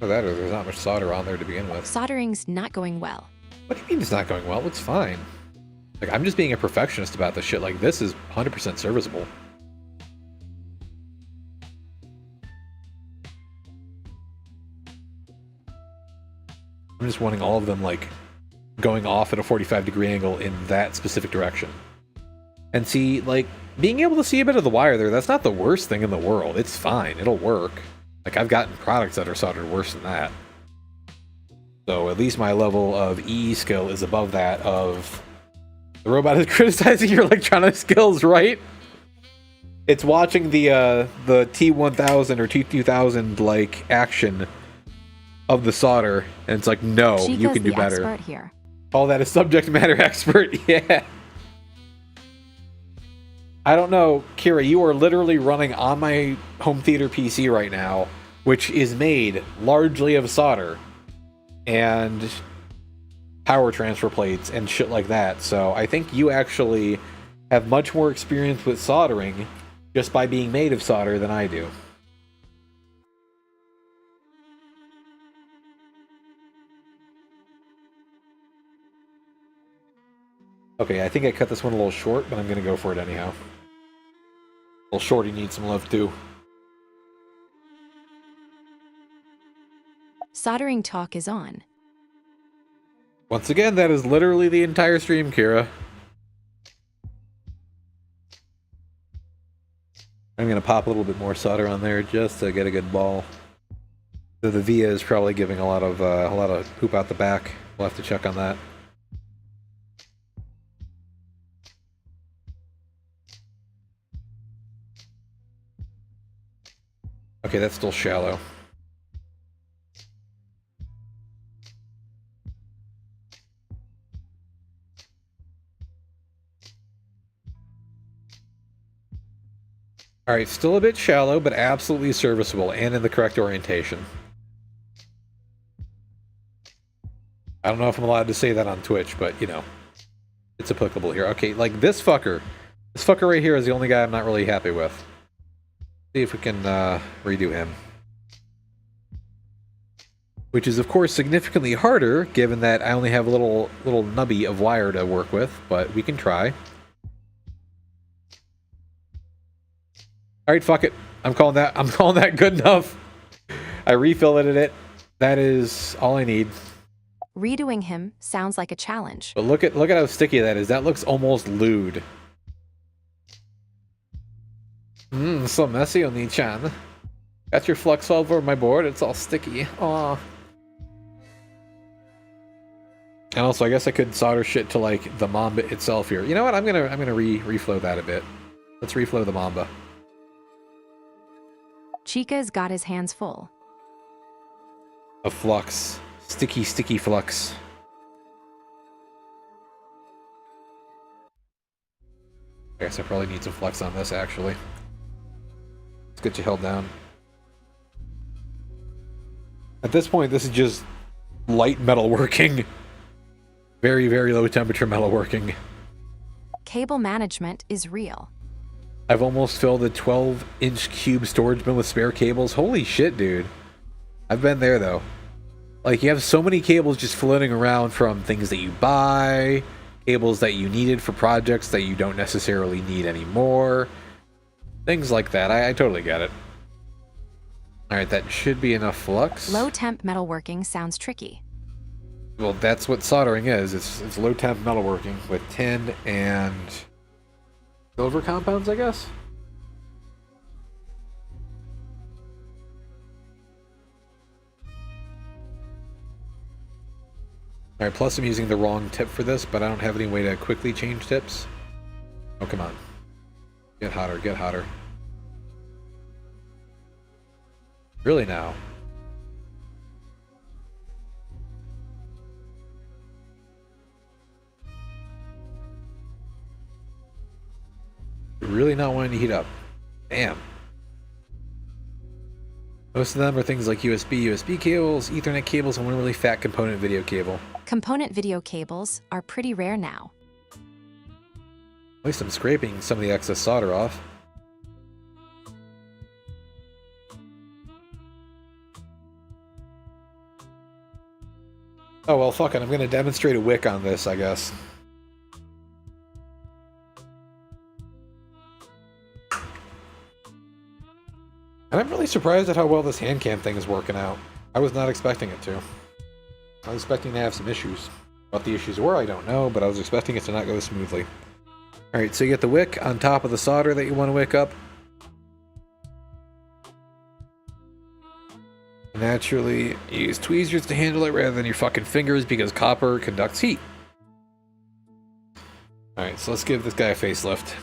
Or that, or there's not much solder on there to begin with. Soldering's not going well. What do you mean it's not going well? It looks fine. Like, I'm just being a perfectionist about this shit. Like, this is 100% serviceable. I'm just wanting all of them, like, going off at a 45-degree angle in that specific direction. And see, like, being able to see a bit of the wire there, that's not the worst thing in the world. It's fine. It'll work. Like, I've gotten products that are soldered worse than that. So at least my level of EE skill is above that of... The robot is criticizing your electronic skills, right? It's watching the T1000 or T2000, like, action of the solder, and it's like, no, Chica's you can do the better. expert here. Call that a subject matter expert, yeah. I don't know, Kira, you are literally running on my home theater PC right now, which is made largely of solder and power transfer plates and shit like that. So I think you actually have much more experience with soldering just by being made of solder than I do. Okay, I think I cut this one a little short, but I'm gonna go for it anyhow. Little shorty needs some love too. Soldering talk is on. Once again, that is literally the entire stream, Kira. I'm gonna pop a little bit more solder on there just to get a good ball. The VIA is probably giving a lot of poop out the back. We'll have to check on that. Okay, that's still shallow. Alright, still a bit shallow, but absolutely serviceable and in the correct orientation. I don't know if I'm allowed to say that on Twitch, but, you know, it's applicable here. Okay, like this fucker. This fucker right here is the only guy I'm not really happy with. See if we can redo him. Which is, of course, significantly harder, given that I only have a little nubby of wire to work with, but we can try. Alright, fuck it. I'm calling that good enough. I refilled it. That is all I need. Redoing him sounds like a challenge. But look at how sticky that is. That looks almost lewd. So messy, Oni-chan. Got your flux all over my board. It's all sticky. Aw. And also, I guess I could solder shit to like the Mamba itself here. You know what? I'm gonna reflow that a bit. Let's reflow the Mamba. Chica's got his hands full. A flux. Sticky flux. I guess I probably need some flux on this, actually. Let's get you held down. At this point, this is just light metalworking. Very, very low temperature metalworking. Cable management is real. I've almost filled a 12-inch cube storage bin with spare cables. Holy shit, dude. I've been there, though. Like, you have so many cables just floating around from things that you buy, cables that you needed for projects that you don't necessarily need anymore. Things like that. I totally get it. Alright, that should be enough flux. Low temp metalworking sounds tricky. Well, that's what soldering is. It's low temp metalworking with tin and silver compounds, I guess? Alright, plus I'm using the wrong tip for this, but I don't have any way to quickly change tips. Oh, come on. Get hotter, get hotter. Really now? Really not wanting to heat up. Damn. Most of them are things like USB cables, Ethernet cables, and one really fat component video cable. Component video cables are pretty rare now. At least I'm scraping some of the excess solder off. Oh well, fuck it. I'm gonna demonstrate a wick on this, I guess. And I'm really surprised at how well this Handcam thing is working out. I was not expecting it to. I was expecting to have some issues. What the issues were, I don't know, but I was expecting it to not go smoothly. Alright, so you get the wick on top of the solder that you want to wick up. Naturally, use tweezers to handle it rather than your fucking fingers because copper conducts heat. Alright, so let's give this guy a facelift.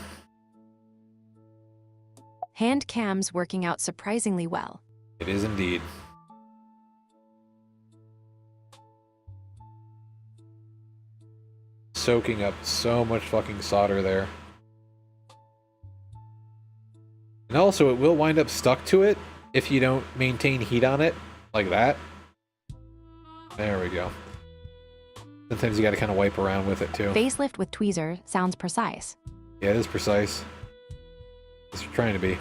Handcam's working out surprisingly well. It is indeed. Soaking up so much fucking solder there. And also, it will wind up stuck to it if you don't maintain heat on it, like that. There we go. Sometimes you gotta kind of wipe around with it, too. Facelift with tweezer sounds precise. Yeah, it is precise. It's trying to be.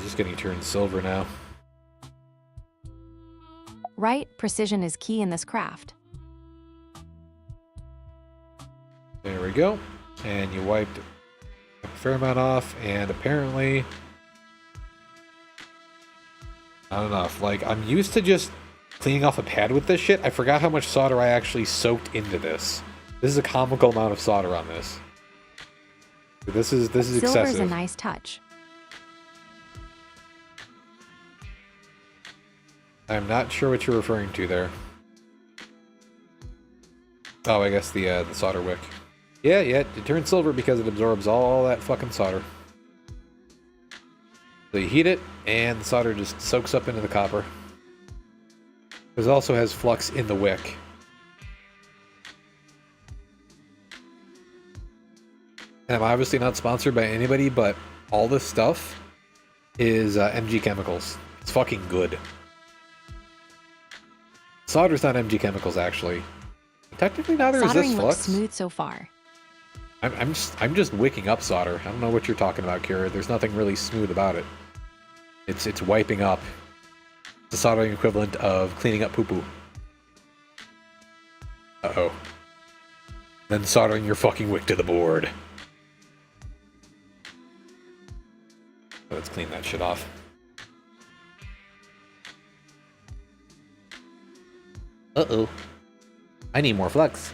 just getting turned silver now. Right, precision is key in this craft. There we go. And you wiped a fair amount off, and apparently not enough. Like, I'm used to just cleaning off a pad with this shit. I forgot how much solder I actually soaked into this. This is a comical amount of solder on this. This is excessive. Silver's a nice touch. I'm not sure what you're referring to there. Oh, I guess the solder wick. Yeah, it turns silver because it absorbs all that fucking solder. So you heat it, and the solder just soaks up into the copper. It also has flux in the wick. And I'm obviously not sponsored by anybody, but all this stuff is MG Chemicals. It's fucking good. Solder's not MG Chemicals, actually. Technically, neither is this Soldering flux. looks smooth so far. I'm just wicking up solder. I don't know what you're talking about, Kira. There's nothing really smooth about it. It's wiping up. It's the soldering equivalent of cleaning up poo-poo. Uh-oh. Then soldering your fucking wick to the board. Let's clean that shit off. Uh-oh. I need more flux.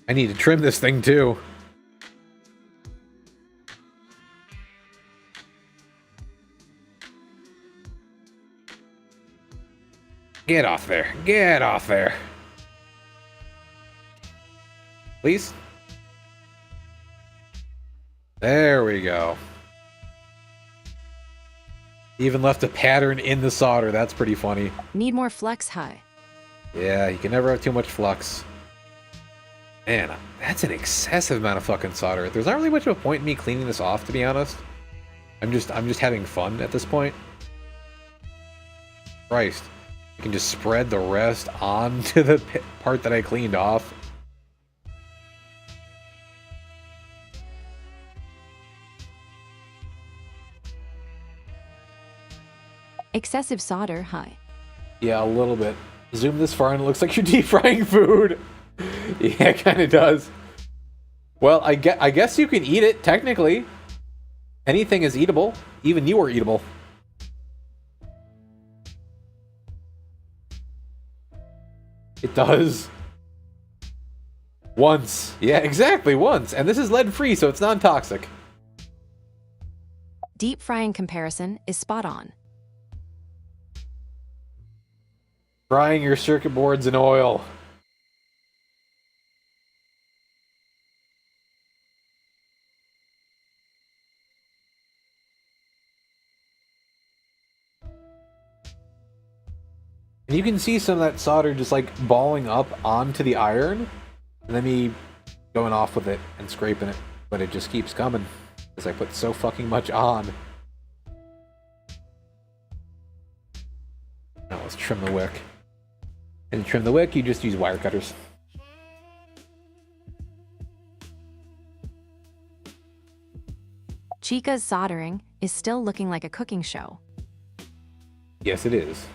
I need to trim this thing too. Get off there. Get off there. Please? There we go. Even left a pattern in the solder. That's pretty funny. Need more flux, huh? Yeah, you can never have too much flux. Man, that's an excessive amount of fucking solder. There's not really much of a point in me cleaning this off, to be honest. I'm just having fun at this point. Christ. I can just spread the rest onto the part that I cleaned off. Excessive solder, huh? Yeah, a little bit. Zoom this far and it looks like you're deep frying food. Yeah, it kind of does. Well, I guess you can eat it, technically. Anything is eatable. Even you are eatable. It does. Once. Yeah, exactly, once. And this is lead-free, so it's non-toxic. Deep frying comparison is spot on. Frying your circuit boards in oil. And you can see some of that solder just like balling up onto the iron, and then me going off with it and scraping it, but it just keeps coming because I put so fucking much on. Now let's trim the wick. And to trim the wick, you just use wire cutters. Chica's soldering is still looking like a cooking show. Yes, it is.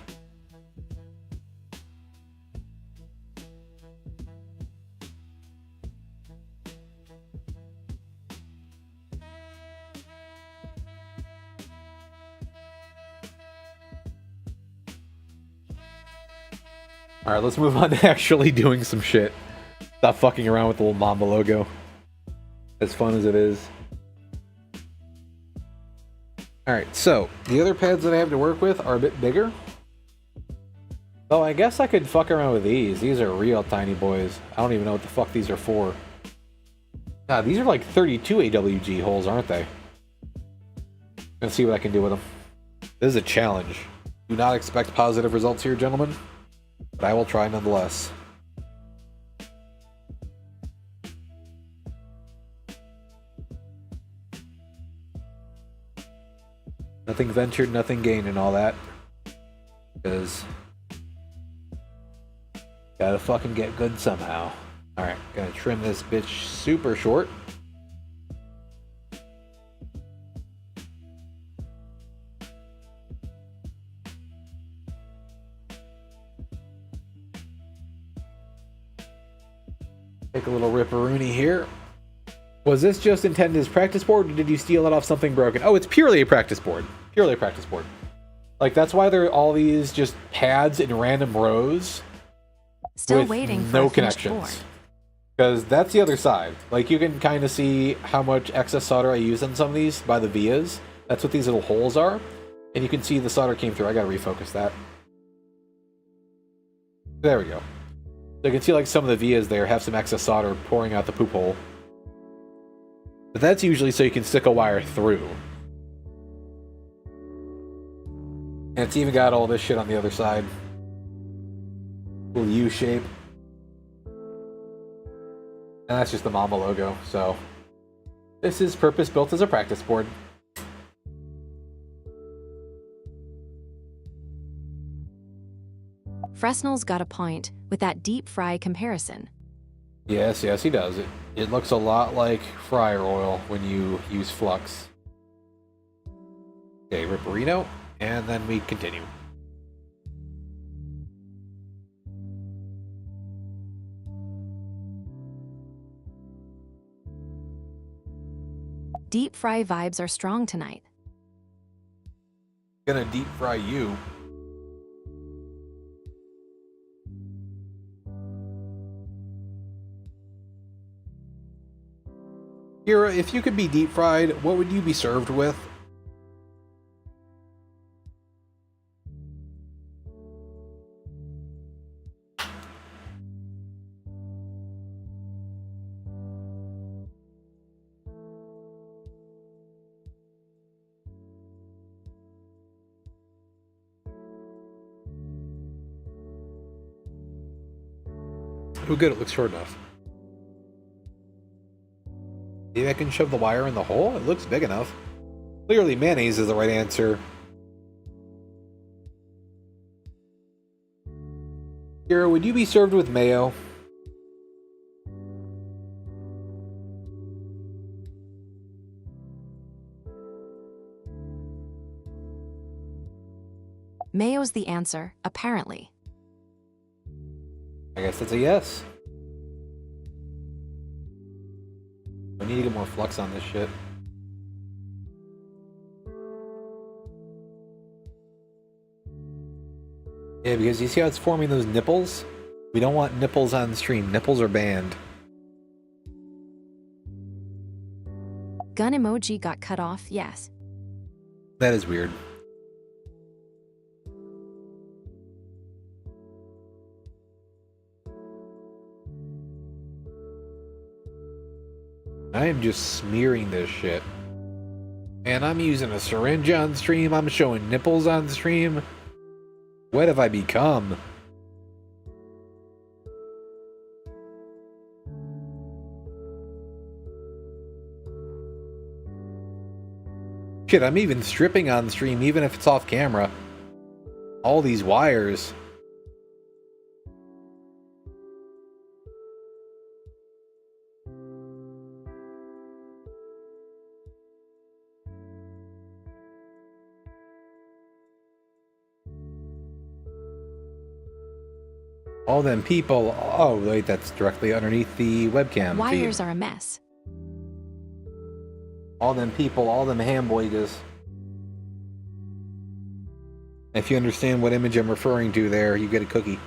Alright, let's move on to actually doing some shit. Stop fucking around with the little Mamba logo. As fun as it is. Alright, so, the other pads that I have to work with are a bit bigger. So I guess I could fuck around with these. These are real tiny boys. I don't even know what the fuck these are for. God, these are like 32 AWG holes, aren't they? Let's see what I can do with them. This is a challenge. Do not expect positive results here, gentlemen. But I will try nonetheless. Nothing ventured, nothing gained and all that. Because Gotta fucking get good somehow. Alright, gonna trim this bitch super short. Take a little ripperoonie here. Was this just intended as practice board, or did you steal it off something broken? Oh, it's purely a practice board. Purely a practice board. Like, that's why there are all these just pads in random rows. Still with waiting for no a finished connections. board. Because that's the other side. Like, you can kind of see how much excess solder I use on some of these by the vias. That's what these little holes are. And you can see the solder came through. I gotta refocus that. There we go. So you can see like some of the vias there have some excess solder pouring out the poop hole. But that's usually so you can stick a wire through. And it's even got all this shit on the other side. Little U shape. And that's just the Mama logo, so this is purpose built as a practice board. Fresnel's got a point with that deep fry comparison. Yes, he does. It looks a lot like fryer oil when you use flux. Okay, Ripperino, and then we continue. Deep fry vibes are strong tonight. Gonna deep fry you. Kira, if you could be deep fried, what would you be served with? Oh good, it looks short enough. Maybe I can shove the wire in the hole? It looks big enough. Clearly mayonnaise is the right answer. Kira, would you be served with mayo? Mayo's the answer, apparently. I guess it's a yes. I need to get more flux on this shit. Yeah, because you see how it's forming those nipples? We don't want nipples on stream. Nipples are banned. Gun emoji got cut off, yes. That is weird. I am just smearing this shit. And I'm using a syringe on stream. I'm showing nipples on stream. What have I become? Shit, I'm even stripping on stream, even if it's off camera. All these wires. All them people. Oh, wait, that's directly underneath the webcam. Wires feed. are a mess. All them people, all them hamboigas. If you understand what image I'm referring to there, you get a cookie.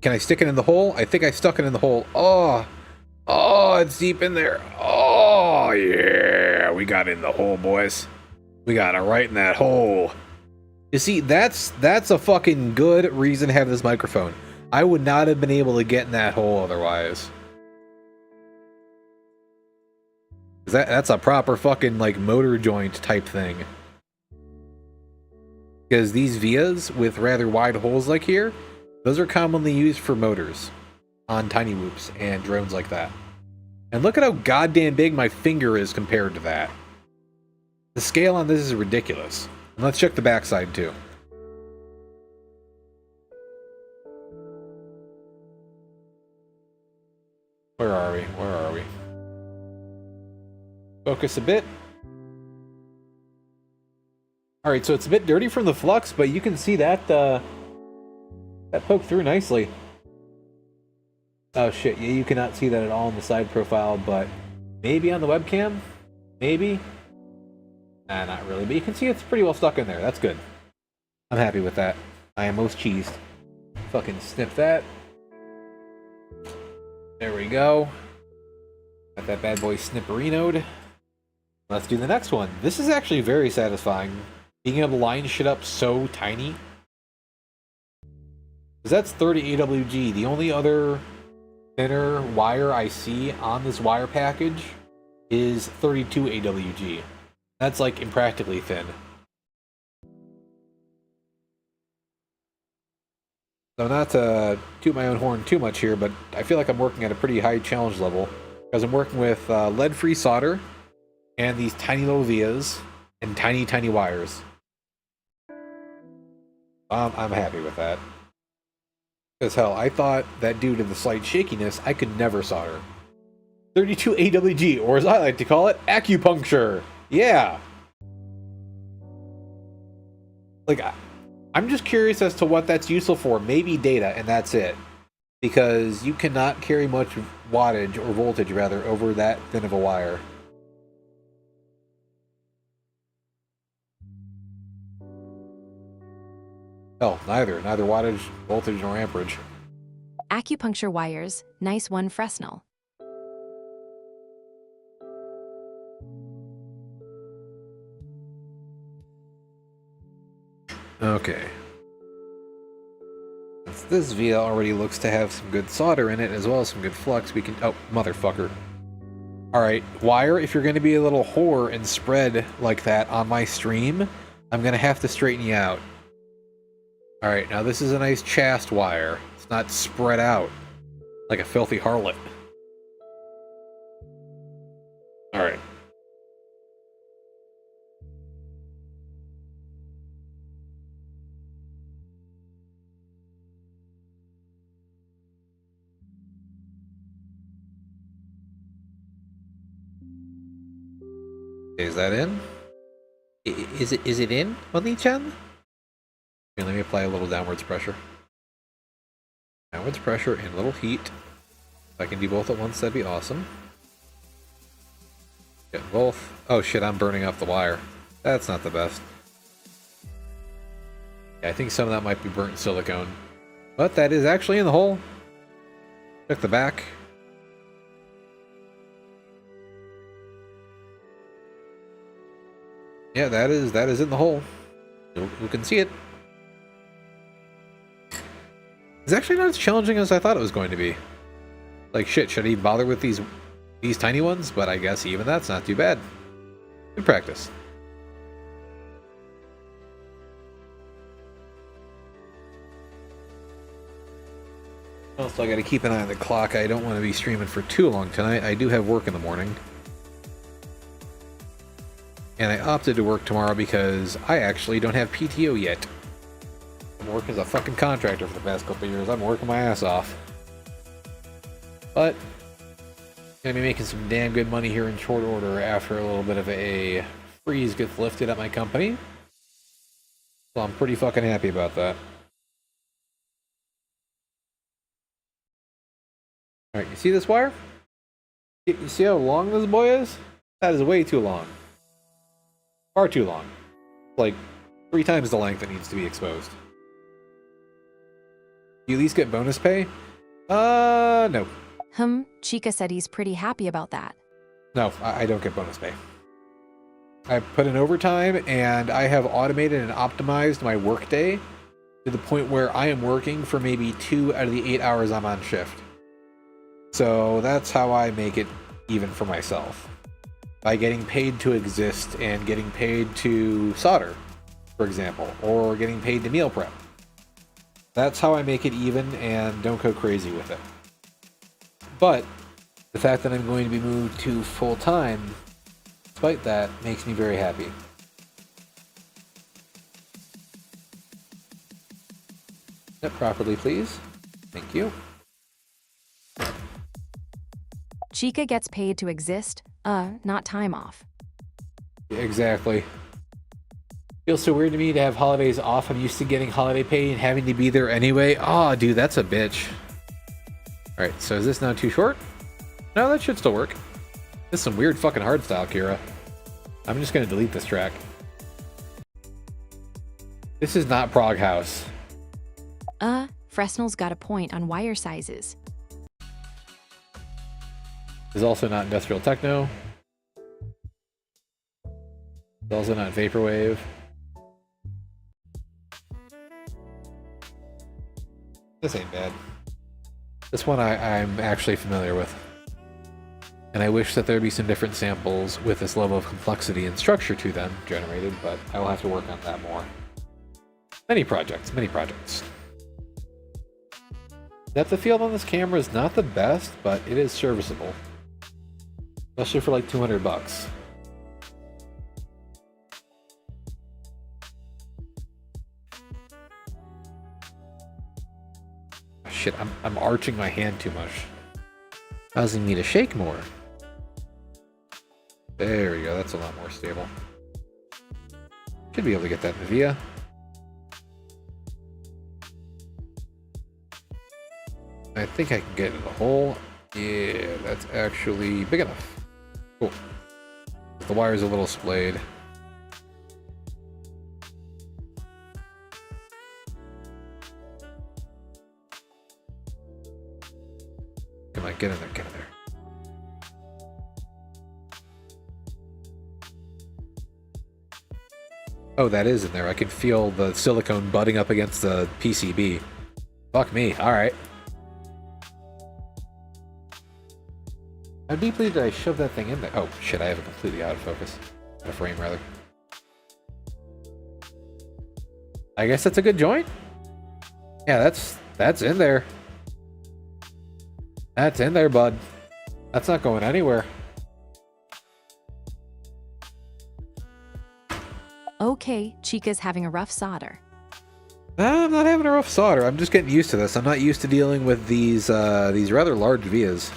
Can I stick it in the hole? I think I stuck it in the hole. Oh! Oh, it's deep in there. Oh, yeah. We got in the hole, boys. We got it right in that hole. You see, that's a fucking good reason to have this microphone. I would not have been able to get in that hole otherwise. That's a proper fucking, like, motor joint type thing. Because these vias with rather wide holes like here, those are commonly used for motors on tiny whoops and drones like that. And look at how goddamn big my finger is compared to that. The scale on this is ridiculous. And let's check the backside too. Where are we? Where are we? Focus a bit. Alright, so it's a bit dirty from the flux, but you can see that that poked through nicely. Oh shit, yeah, you cannot see that at all in the side profile, but maybe on the webcam? Maybe? Nah, not really, but you can see it's pretty well stuck in there. That's good. I'm happy with that. I am most cheesed. Fucking snip that. There we go. Got that bad boy snipperinoed. Let's do the next one. This is actually very satisfying. Being able to line shit up so tiny. Because that's 30 AWG. The only other thinner wire I see on this wire package is 32 AWG. That's like impractically thin. So not to toot my own horn too much here, but I feel like I'm working at a pretty high challenge level. Because I'm working with lead-free solder and these tiny little vias and tiny, tiny wires. I'm happy with that. Because hell, I thought that due to the slight shakiness, I could never solder. 32 AWG, or as I like to call it, acupuncture. Yeah. Like, I'm just curious as to what that's useful for. Maybe data, and that's it. Because you cannot carry much wattage, or voltage rather, over that thin of a wire. Hell, neither wattage, voltage, nor amperage. Acupuncture wires, nice one Fresnel. Okay. Since this via already looks to have some good solder in it, as well as some good flux, we can... Oh, motherfucker. Alright, wire, if you're going to be a little whore and spread like that on my stream, I'm going to have to straighten you out. Alright, now this is a nice chast wire. It's not spread out like a filthy harlot. Alright. Is that in? Is it in, Oni-chan? Okay, let me apply a little downwards pressure. Downwards pressure and a little heat. If I can do both at once, that'd be awesome. Getting both. Oh shit, I'm burning up the wire. That's not the best. Yeah, I think some of that might be burnt silicone. But that is actually in the hole. Check the back. Yeah, that is in the hole. You can see it. It's actually not as challenging as I thought it was going to be. Like shit, should I even bother with these tiny ones? But I guess even that's not too bad. Good practice. Also, I gotta keep an eye on the clock. I don't want to be streaming for too long tonight. I do have work in the morning. And I opted to work tomorrow because I actually don't have PTO yet. I'm working as a fucking contractor for the past couple of years. I'm working my ass off. But gonna be making some damn good money here in short order after a little bit of a freeze gets lifted at my company. So I'm pretty fucking happy about that. Alright, you see this wire? You see how long this boy is? That is way too long. Far too long. Like 3 times the length that needs to be exposed. You at least get bonus pay? No. Chica said he's pretty happy about that. No, I don't get bonus pay. I put in overtime and I have automated and optimized my workday to the point where I am working for maybe 2 out of the 8 hours I'm on shift. So that's how I make it even for myself. By getting paid to exist and getting paid to solder, for example, or getting paid to meal prep. That's how I make it even and don't go crazy with it. But The fact that I'm going to be moved to full-time, despite that, makes me very happy. Yep, properly, please. Thank you. Chica gets paid to exist, not time off. Exactly. Feels so weird to me to have holidays off. I'm used to getting holiday pay and having to be there anyway. Oh, dude, that's a bitch. Alright, so is this now too short? No, that should still work. This is some weird fucking hardstyle, Kira. I'm just gonna delete this track. This is not Prog House. Fresnel's got a point on wire sizes. Is also not industrial techno. It's also not vaporwave. This ain't bad. This one I'm actually familiar with. And I wish that there'd be some different samples with this level of complexity and structure to them generated, but I will have to work on that more. Many projects, many projects. Depth of field on this camera is not the best, but it is serviceable. Especially for like $200. Shit, I'm arching my hand too much. Causing me to shake more. There we go, that's a lot more stable. Should be able to get that in the via. I think I can get in the hole. Yeah, that's actually big enough. Cool. The wire's a little splayed. Come on, get in there, get in there. Oh, that is in there. I can feel the silicone butting up against the PCB. Fuck me, alright. How deeply did I shove that thing in there? Oh, shit, I have it completely out of focus. Out of frame, rather. I guess that's a good joint? Yeah, that's in there. That's in there, bud. That's not going anywhere. Okay, Chica's having a rough solder. I'm not having a rough solder. I'm just getting used to this. I'm not used to dealing with these rather large vias.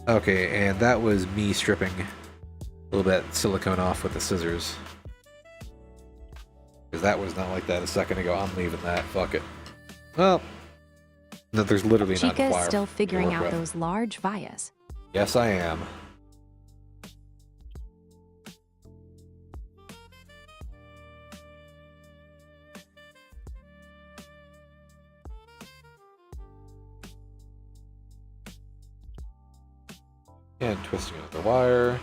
Okay, and that was me stripping a little bit silicone off with the scissors. Because that was not like that a second ago. I'm leaving that. Fuck it. Well, no, there's literally not Chica's wire still to figuring work out with. those large vias. Yes, I am. And twisting out the wire.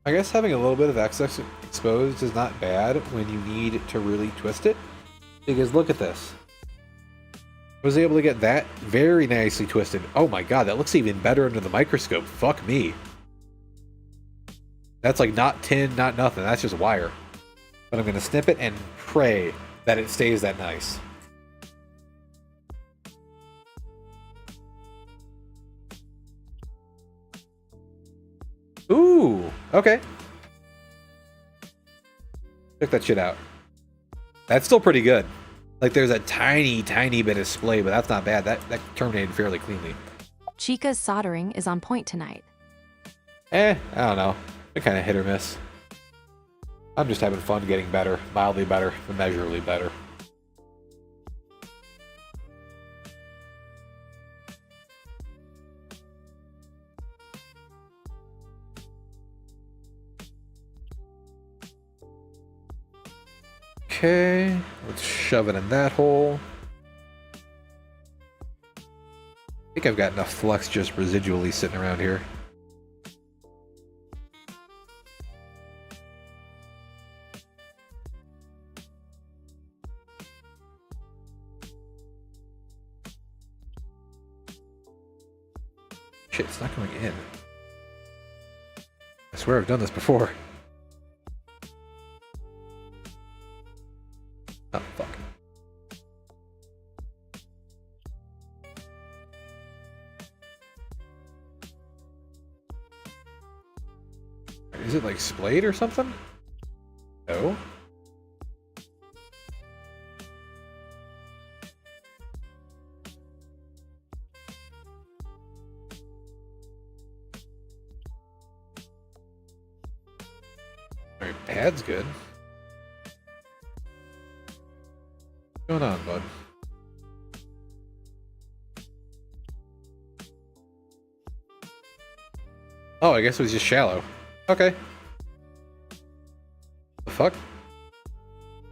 I guess having a little bit of excess exposed is not bad when you need to really twist it. Because look at this. I was able to get that very nicely twisted. Oh my god, that looks even better under the microscope. Fuck me. That's like not tin, not nothing. That's just wire. But I'm going to snip it and pray that it stays that nice. Ooh, okay. Check that shit out. That's still pretty good. Like there's a tiny, tiny bit of splay, but that's not bad. That terminated fairly cleanly. Chica's soldering is on point tonight. I don't know. It kind of hit or miss. I'm just having fun getting better. Mildly better, immeasurably better. Okay, let's shove it in that hole. I think I've got enough flux just residually sitting around here. Shit, it's not going in. I swear I've done this before. Oh, fuck. Is it like splayed or something? No. Alright, pad's good. What's going on, bud? Oh, I guess it was just shallow. Okay. The fuck?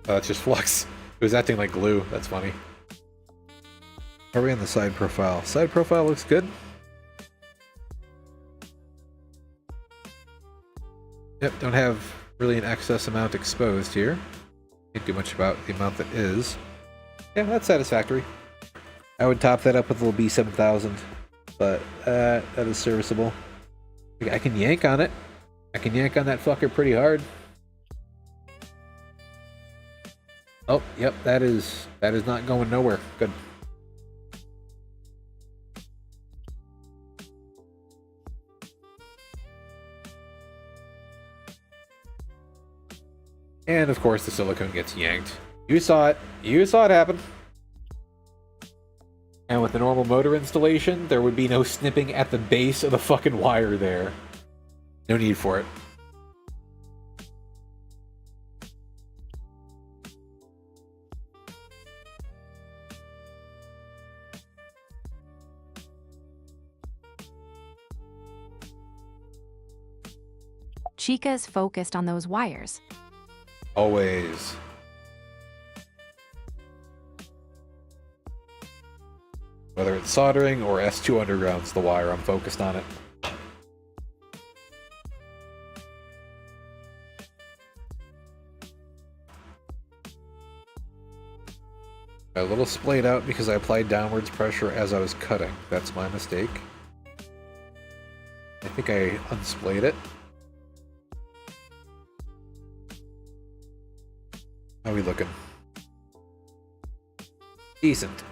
Oh, that's just flux. It was acting like glue. That's funny. Are we on the side profile? Side profile looks good. Yep, don't have really an excess amount exposed here. Can't do much about the amount that is. Yeah, that's satisfactory. I would top that up with a little B7000, but that is serviceable. I can yank on it. I can yank on that fucker pretty hard. Oh, yep, that is not going nowhere. Good. And of course the silicone gets yanked. You saw it. You saw it happen. And with the normal motor installation, there would be no snipping at the base of the fucking wire there. No need for it. Chica's focused on those wires. Always. Whether it's soldering or S2 underground's the wire, I'm focused on it. A little splayed out because I applied downwards pressure as I was cutting. That's my mistake. I think I unsplayed it. How are we looking? Decent.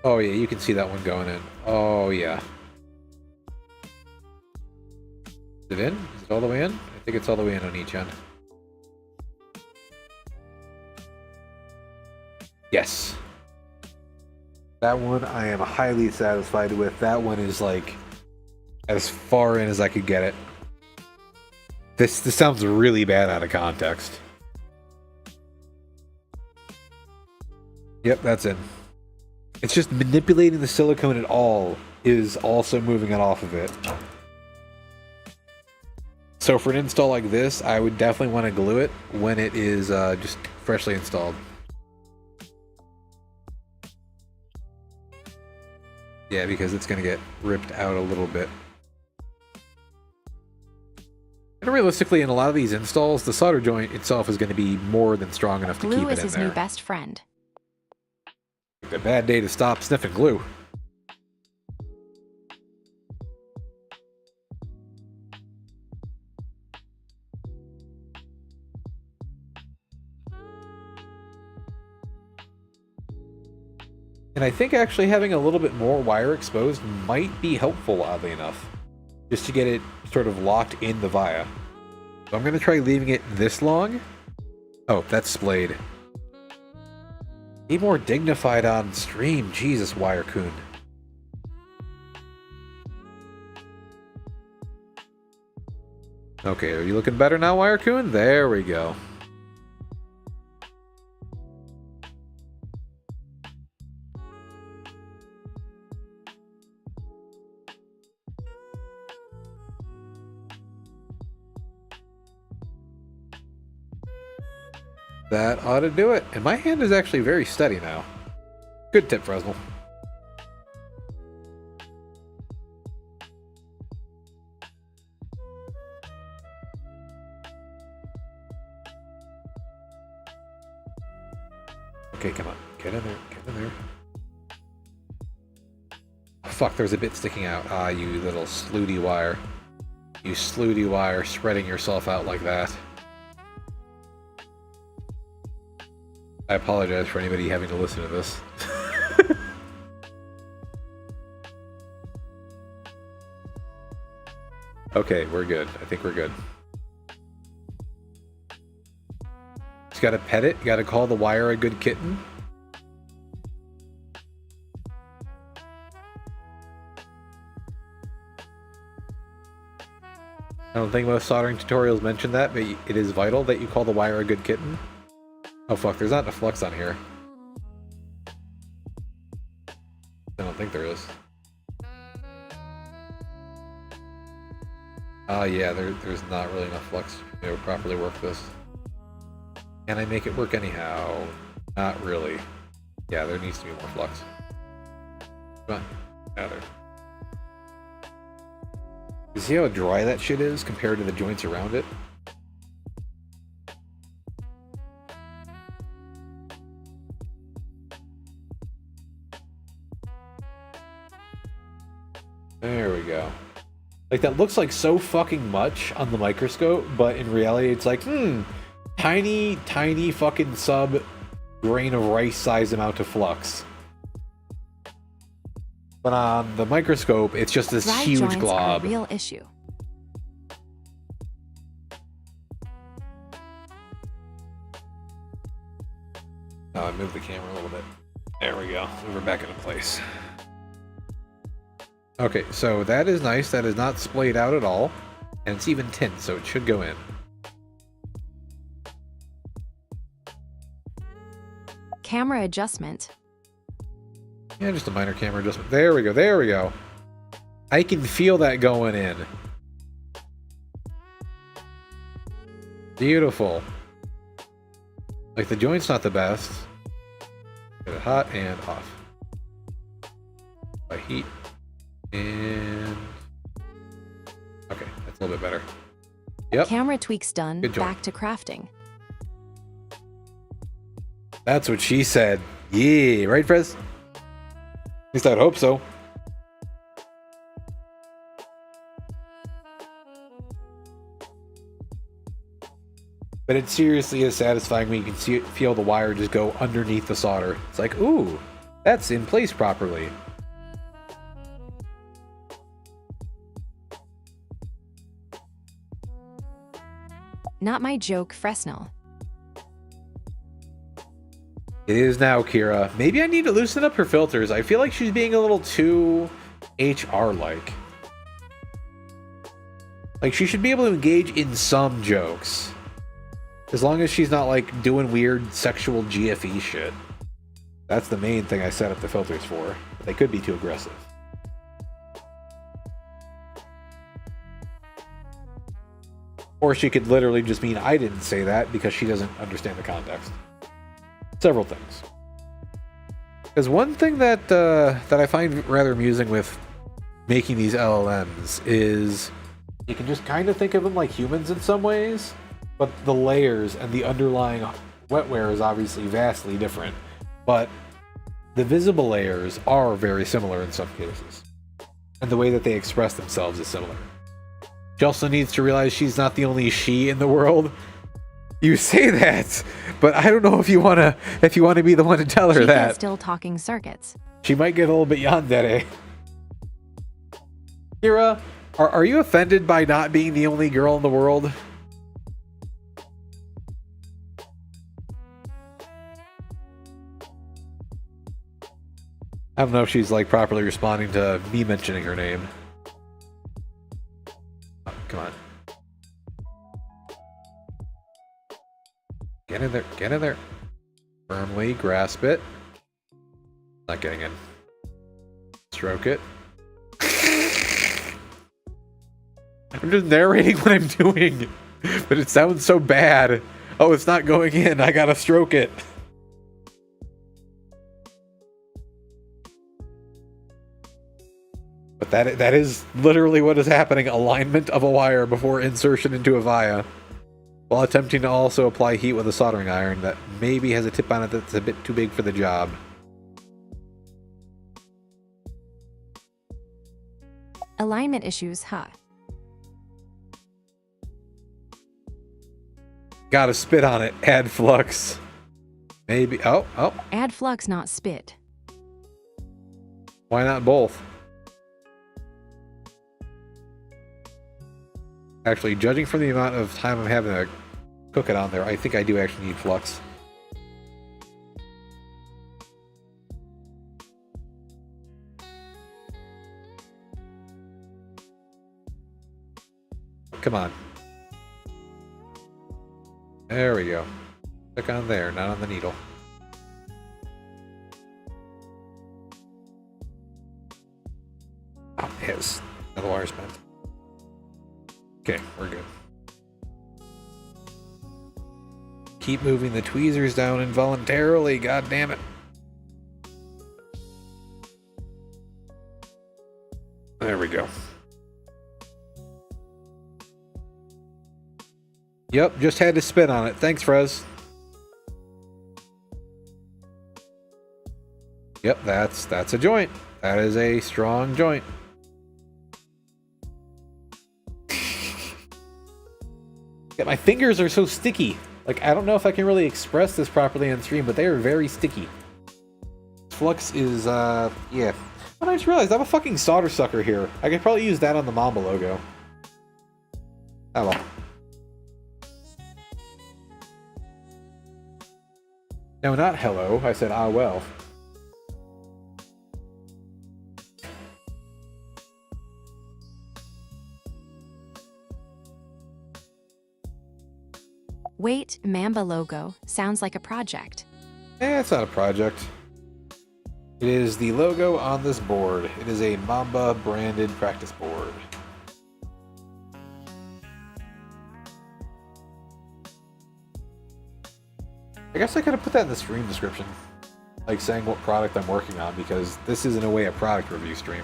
Oh yeah, you can see that one going in. Oh yeah. Is it in? Is it all the way in? I think it's all the way in on each end. Yes. That one I am highly satisfied with. That one is like as far in as I could get it. This sounds really bad out of context. Yep, that's in. It's just manipulating the silicone at all is also moving it off of it. So for an install like this, I would definitely want to glue it when it is just freshly installed. Yeah, because it's going to get ripped out a little bit. And realistically, in a lot of these installs, the solder joint itself is going to be more than strong enough to keep it in there. Glue is his new best friend. A bad day to stop sniffing glue. And I think actually having a little bit more wire exposed might be helpful, oddly enough. Just to get it sort of locked in the via. So I'm going to try leaving it this long. Oh, that's splayed. Be more dignified on stream. Jesus, Wirecoon. Okay, are you looking better now, Wirecoon? There we go. That ought to do it. And my hand is actually very steady now. Good tip, Fresnel. Okay, come on. Get in there. Get in there. fuck, there's a bit sticking out. Ah, you little slooty wire. You slooty wire, spreading yourself out like that. I apologize for anybody having to listen to this. Okay, we're good. I think we're good. Just gotta pet it. You gotta call the wire a good kitten. I don't think most soldering tutorials mention that, but it is vital that you call the wire a good kitten. Oh fuck, there's not enough flux on here. I don't think there is. Yeah, there's not really enough flux to properly work this. Can I make it work anyhow? Not really. Yeah, there needs to be more flux. Come on, out of there. You see how dry that shit is compared to the joints around it? There we go. Like, that looks like so fucking much on the microscope, but in reality it's like, tiny, tiny fucking grain of rice size amount of flux. But on the microscope, it's just this Dry huge joints glob. Are a real issue. I moved the camera a little bit. There we go. Move her back into place. Okay, so that is nice. That is not splayed out at all. And it's even tint, so it should go in. Camera adjustment. Yeah, just a minor camera adjustment. There we go. There we go. I can feel that going in. Beautiful. Like, the joint's not the best. Get it hot and off. By heat. And... okay, that's a little bit better. Yep. Camera tweaks done. Good joint. Back to crafting. That's what she said. Yeah, right, Prez? At least I'd hope so. But it seriously is satisfying when you can feel the wire just go underneath the solder. It's like, ooh, that's in place properly. Not my joke, Fresnel. It is now, Kira. Maybe I need to loosen up her filters. I feel like she's being a little too HR-like. Like, she should be able to engage in some jokes. As long as she's not, like, doing weird sexual GFE shit. That's the main thing I set up the filters for. They could be too aggressive. Or she could literally just mean I didn't say that because she doesn't understand the context. Several things. Because one thing that that I find rather amusing with making these LLMs is you can just kind of think of them like humans in some ways, but the layers and the underlying wetware is obviously vastly different. But the visible layers are very similar in some cases. And the way that they express themselves is similar. She also needs to realize she's not the only she in the world. You say that, but I don't know if you wanna be the one to tell her that. Still talking circuits. She might get a little bit yandere. Kira, are you offended by not being the only girl in the world? I don't know if she's like properly responding to me mentioning her name. Oh, come on. Get in there, get in there. Firmly grasp it. Not getting in. Stroke it. I'm just narrating what I'm doing, but it sounds so bad. Oh, it's not going in. I gotta stroke it. But that is literally what is happening. Alignment of a wire before insertion into a via, while attempting to also apply heat with a soldering iron that maybe has a tip on it that's a bit too big for the job. Alignment issues, huh? Gotta spit on it. Add flux. Maybe. Oh. Add flux, not spit. Why not both? Actually, judging from the amount of time I'm having to cook it on there, I think I do actually need flux. Come on. There we go. Click on there, not on the needle. Oh, yes. Another wire spent. Okay, we're good. Keep moving the tweezers down involuntarily, god damn it. There we go. Yep, just had to spit on it. Thanks, Frez. Yep, that's a joint. That is a strong joint. Yeah, my fingers are so sticky. Like, I don't know if I can really express this properly on stream, but they are very sticky. Flux is, yeah. But I just realized I'm a fucking solder sucker here. I could probably use that on the Mamba logo. Oh well. No, not hello. I said, ah well. Wait, Mamba logo. Sounds like a project. It's not a project. It is the logo on this board. It is a Mamba branded practice board. I guess I could have put that in the stream description. Like saying what product I'm working on, because this is in a way a product review stream.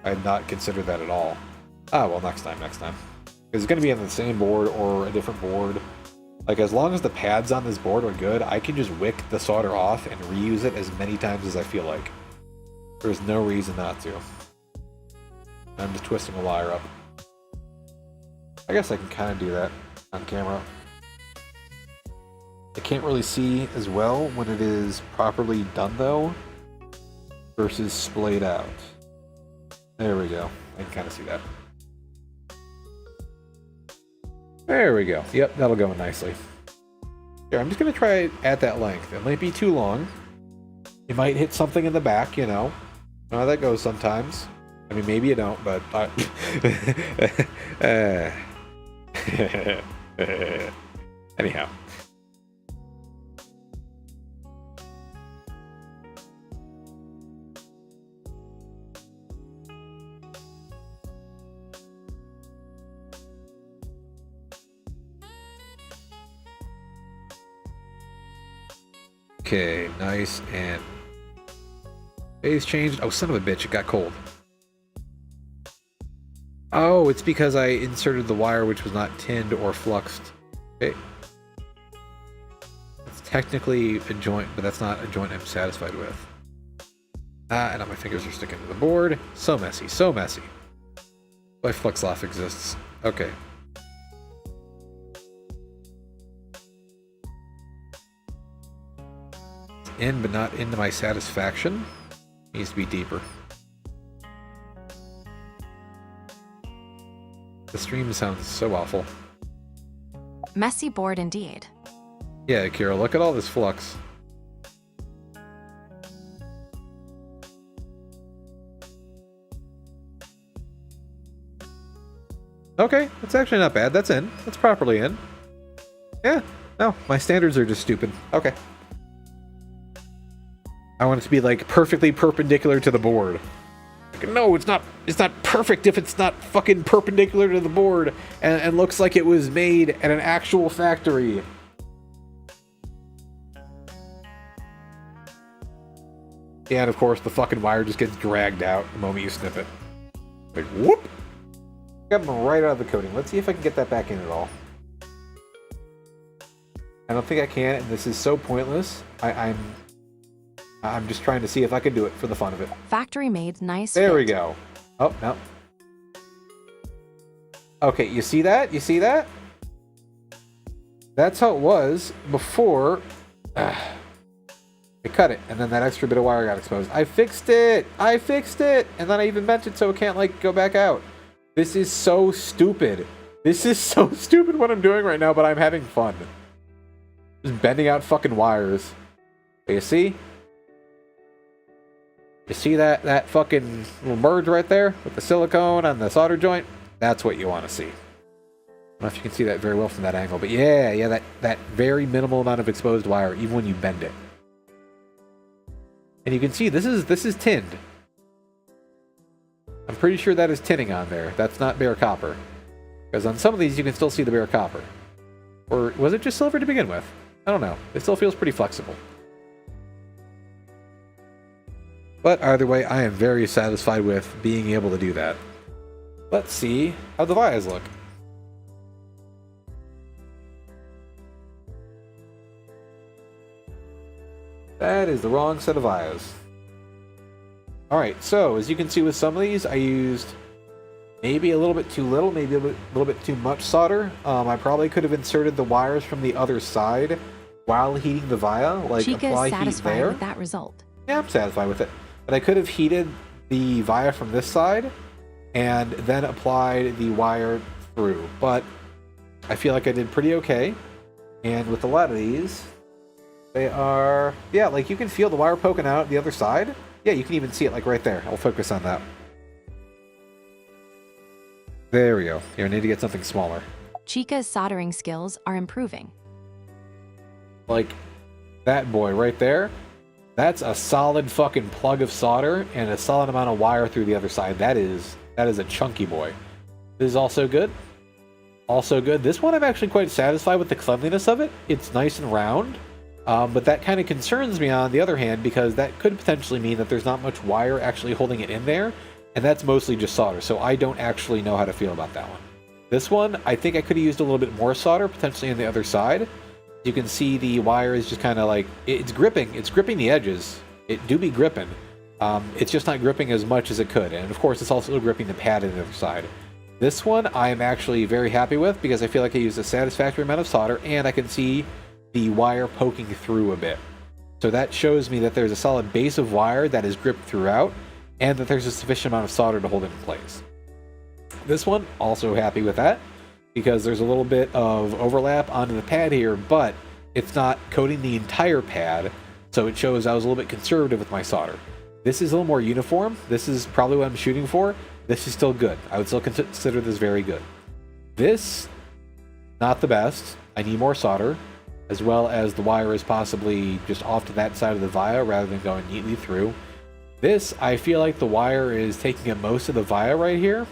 I had not considered that at all. Ah, well, next time. Because it's going to be on the same board or a different board. Like, as long as the pads on this board are good, I can just wick the solder off and reuse it as many times as I feel like. There's no reason not to. I'm just twisting a wire up. I guess I can kind of do that on camera. I can't really see as well when it is properly done, though, versus splayed out. There we go. I can kind of see that. There we go. Yep, that'll go in nicely. Here, I'm just going to try it at that length. It might be too long. You might hit something in the back, you know. How that goes sometimes. I mean, maybe you don't, but... Anyhow. Okay, nice, and phase changed. Oh, son of a bitch, it got cold. Oh, it's because I inserted the wire which was not tinned or fluxed. Okay. It's technically a joint, but that's not a joint I'm satisfied with. Ah, and now my fingers are sticking to the board. So messy, so messy. Why FluxLoft exists. Okay. In, but not into my satisfaction. Needs to be deeper. The stream sounds so awful. Messy board indeed. Yeah, Kira, look at all this flux. Okay, that's actually not bad. That's in. That's properly in. Yeah, no, my standards are just stupid. Okay. I want it to be like perfectly perpendicular to the board. Like, no, it's not perfect if it's not fucking perpendicular to the board and looks like it was made at an actual factory. Yeah, and of course the fucking wire just gets dragged out the moment you snip it. Like, whoop! Got them right out of the coating. Let's see if I can get that back in at all. I don't think I can, and this is so pointless. I'm just trying to see if I can do it for the fun of it. Factory made nice. There fit. we go. Oh, no. Okay, you see that? You see that? That's how it was before I cut it, and then that extra bit of wire got exposed. I fixed it! I fixed it! And then I even bent it so it can't, like, go back out. This is so stupid. This is so stupid what I'm doing right now, but I'm having fun. Just bending out fucking wires. You see? You see that fucking little merge right there with the silicone on the solder joint? That's what you want to see. I don't know if you can see that very well from that angle, but yeah, that very minimal amount of exposed wire, even when you bend it. And you can see this is tinned. I'm pretty sure that is tinning on there. That's not bare copper. Because on some of these you can still see the bare copper. Or was it just silver to begin with? I don't know. It still feels pretty flexible. But either way, I am very satisfied with being able to do that. Let's see how the vias look. That is the wrong set of vias. Alright, so as you can see with some of these, I used maybe a little bit too little, maybe a little bit too much solder. I probably could have inserted the wires from the other side while heating the via, like Chica apply is heat satisfied there. with that result. Yeah, I'm satisfied with it. But I could have heated the via from this side and then applied the wire through. But I feel like I did pretty okay. And with a lot of these, they are, yeah, like you can feel the wire poking out the other side. Yeah, you can even see it like right there. I'll focus on that. There we go. Here, I need to get something smaller. Chica's soldering skills are improving. Like that boy right there. That's a solid fucking plug of solder and a solid amount of wire through the other side. That is a chunky boy. This is also good. Also good. This one I'm actually quite satisfied with the cleanliness of it. It's nice and round. But that kind of concerns me on the other hand, because that could potentially mean that there's not much wire actually holding it in there, and that's mostly just solder, so I don't actually know how to feel about that one. This one, I think I could have used a little bit more solder, potentially on the other side. You can see the wire is just kind of like, it's gripping the edges. It do be gripping. It's just not gripping as much as it could, and of course it's also gripping the pad on the other side. This one I am actually very happy with, because I feel like I used a satisfactory amount of solder, and I can see the wire poking through a bit. So that shows me that there's a solid base of wire that is gripped throughout, and that there's a sufficient amount of solder to hold it in place. This one, also happy with that, because there's a little bit of overlap onto the pad here, but it's not coating the entire pad, so it shows I was a little bit conservative with my solder. This is a little more uniform. This is probably what I'm shooting for. This is still good. I would still consider this very good. This, not the best. I need more solder, as well as the wire is possibly just off to that side of the via rather than going neatly through. This, I feel like the wire is taking up most of the via right here,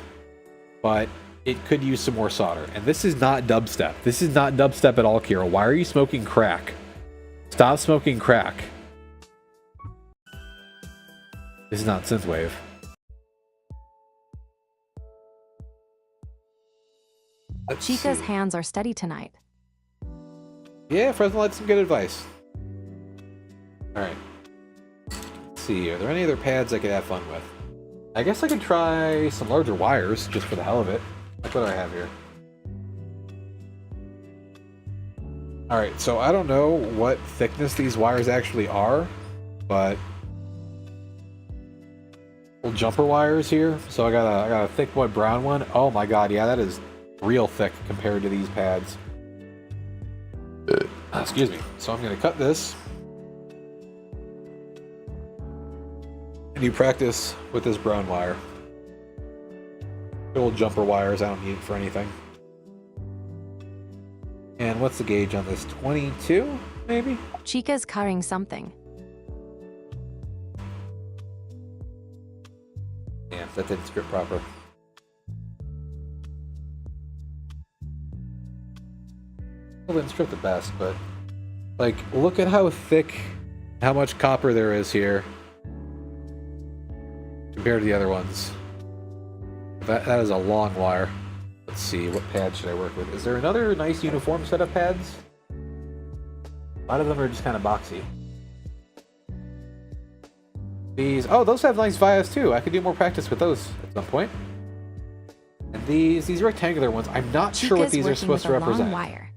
but it could use some more solder. And this is not dubstep. This is not dubstep at all, Kira. Why are you smoking crack? Stop smoking crack. This is not synthwave. Chica's hands are steady tonight. Yeah, Fresnel had some good advice. Alright. Let's see, are there any other pads I could have fun with? I guess I could try some larger wires, just for the hell of it. Like, what do I have here? Alright, so I don't know what thickness these wires actually are, but little jumper wires here. So I got a thick boy brown one. Oh my god, yeah, that is real thick compared to these pads. Excuse me. So I'm going to cut this. And you practice with this brown wire. Little jumper wires, I don't need it for anything. And what's the gauge on this? 22, maybe? Chica's cutting something. Yeah, that didn't script proper. Well, didn't script the best, but like, look at how thick, how much copper there is here compared to the other ones. That is a long wire. Let's see, what pad should I work with? Is there another nice uniform set of pads? A lot of them are just kind of boxy. These, oh, those have nice vias too. I could do more practice with those at some point. And these rectangular ones, I'm not sure what these are supposed to represent. Wire.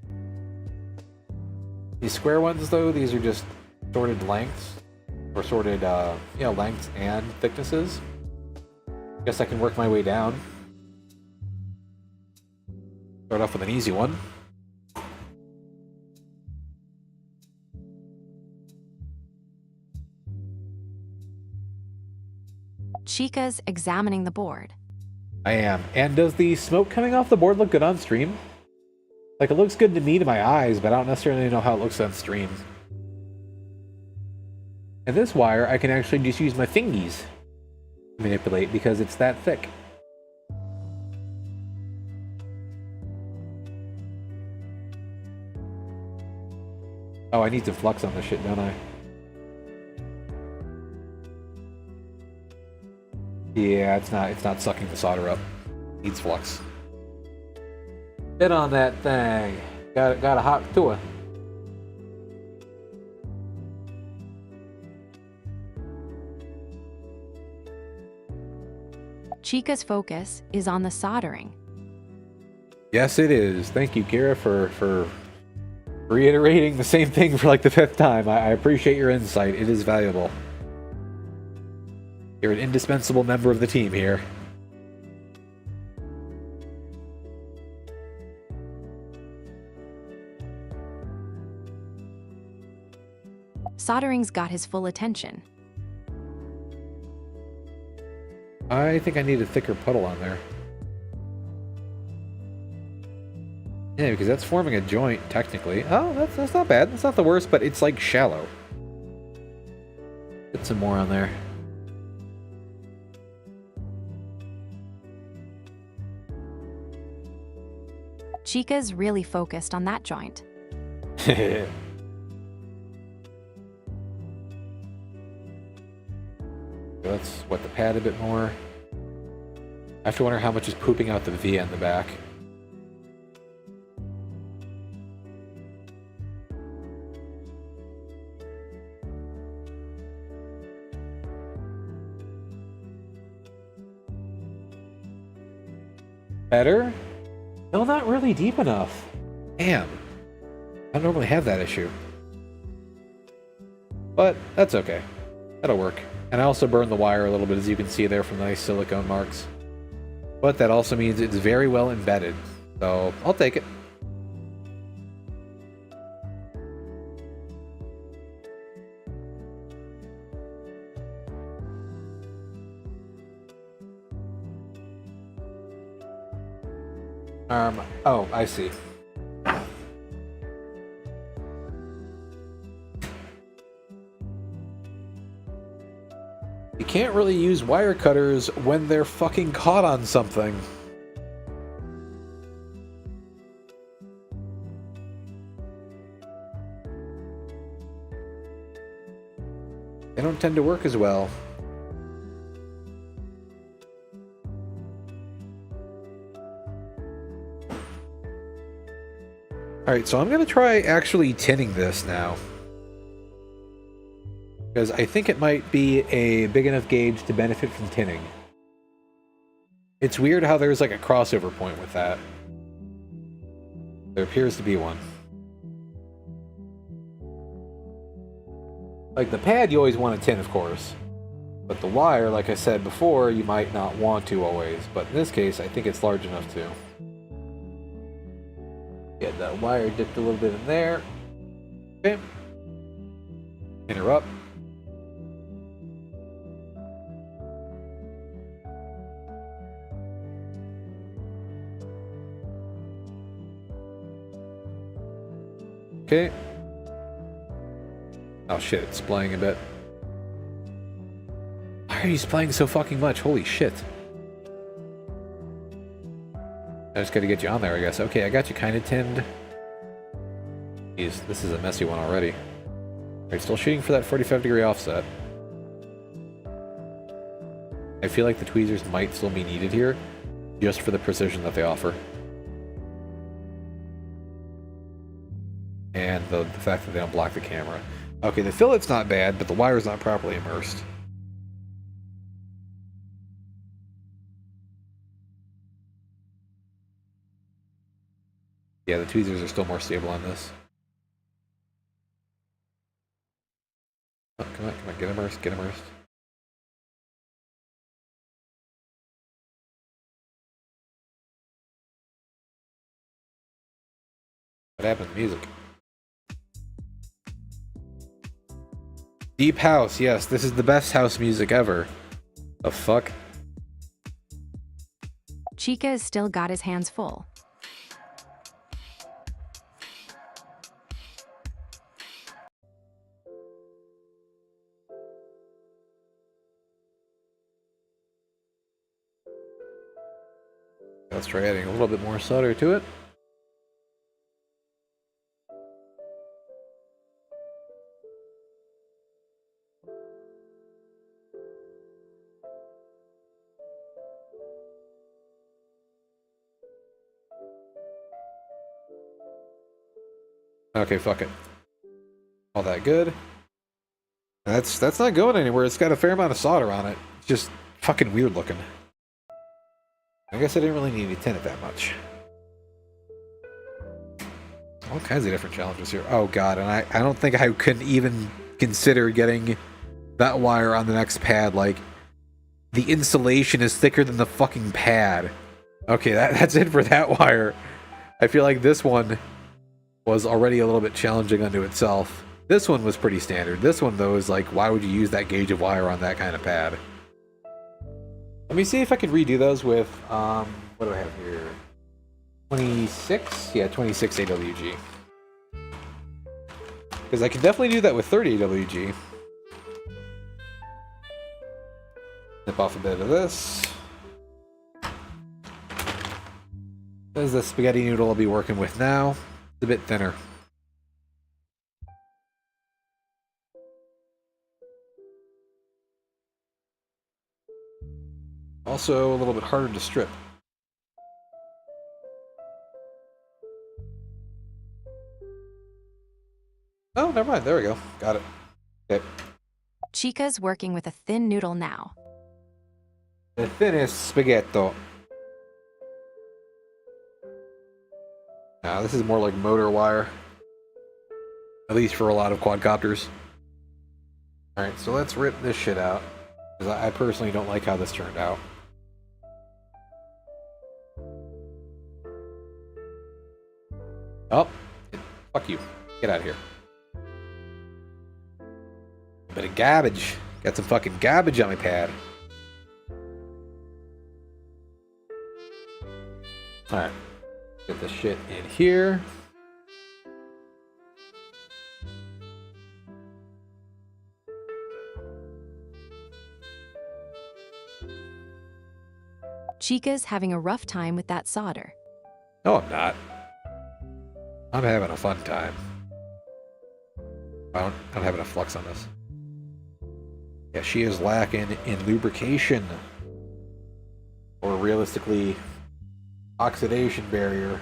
These square ones, though, these are just sorted lengths, or sorted, lengths and thicknesses. Guess I can work my way down. Start off with an easy one. Chica's examining the board. I am. And does the smoke coming off the board look good on stream? Like, it looks good to me to my eyes, but I don't necessarily know how it looks on stream. And this wire, I can actually just use my fingies to manipulate because it's that thick. Oh, I need to flux on this shit, don't I? Yeah, it's not sucking the solder up. Needs flux. Bit on that thing. Got a hot to it. Chica's focus is on the soldering. Yes, it is. Thank you, Kira, for reiterating the same thing for like the 5th time. I appreciate your insight. It is valuable. You're an indispensable member of the team here. Soldering's got his full attention. I think I need a thicker puddle on there. Yeah, because that's forming a joint, technically. Oh, that's not bad. That's not the worst, but it's like shallow. Put some more on there. Chica's really focused on that joint. Let's wet the pad a bit more. I have to wonder how much is pooping out the V in the back. Better? No, not really deep enough. Damn. I don't normally have that issue. But that's okay. That'll work. And I also burned the wire a little bit, as you can see there from the nice silicone marks. But that also means it's very well embedded. So I'll take it. Oh, I see. You can't really use wire cutters when they're fucking caught on something. They don't tend to work as well. Alright, so I'm going to try actually tinning this now. Because I think it might be a big enough gauge to benefit from tinning. It's weird how there's like a crossover point with that. There appears to be one. Like the pad you always want to tin, of course. But the wire, like I said before, you might not want to always. But in this case, I think it's large enough to. Get that wire dipped a little bit in there. Okay. Interrupt. Okay. Oh shit, it's splaying a bit. Why are you splaying so fucking much? Holy shit. I just gotta get you on there, I guess. Okay, I got you kind of tinned. Jeez, this is a messy one already. Alright, still shooting for that 45-degree offset. I feel like the tweezers might still be needed here, just for the precision that they offer. And the fact that they don't block the camera. Okay, the fillet's not bad, but the wire's not properly immersed. Yeah, the tweezers are still more stable on this. Oh, come on, get immersed, get immersed. What happened to music? Deep house, yes, this is the best house music ever. The fuck? Chica has still got his hands full. Let's try adding a little bit more solder to it. Okay, fuck it. All that good. That's not going anywhere. It's got a fair amount of solder on it. It's just fucking weird looking. I guess I didn't really need to tint it that much. All kinds of different challenges here. Oh god, and I don't think I could even consider getting that wire on the next pad. Like, the insulation is thicker than the fucking pad. Okay, that's it for that wire. I feel like this one was already a little bit challenging unto itself. This one was pretty standard. This one, though, is like, why would you use that gauge of wire on that kind of pad? Let me see if I can redo those with, what do I have here? 26? Yeah, 26 AWG. Because I can definitely do that with 30 AWG. Nip off a bit of this. This is the spaghetti noodle I'll be working with now. It's a bit thinner. Also a little bit harder to strip. Oh, never mind. There we go. Got it. Okay. Chica's working with a thin noodle now. The thinnest spaghetto. Now, this is more like motor wire. At least for a lot of quadcopters. Alright, so let's rip this shit out. Because I personally don't like how this turned out. Oh. Fuck you. Get out of here. A bit of garbage. Got some fucking garbage on my pad. Alright. Get this shit in here. Chica's having a rough time with that solder. No, I'm not. I'm having a fun time. I'm having a flux on this. Yeah, she is lacking in lubrication. Or realistically, oxidation barrier.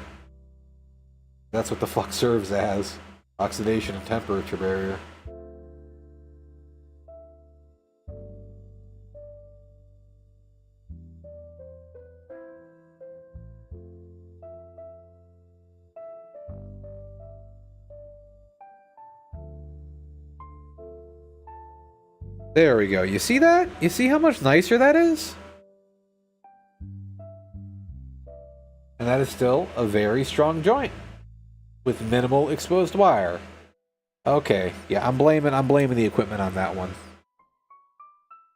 That's what the flux serves as. Oxidation and temperature barrier. There we go. You see that? You see how much nicer that is? And that is still a very strong joint with minimal exposed wire. Okay, yeah, I'm blaming the equipment on that one.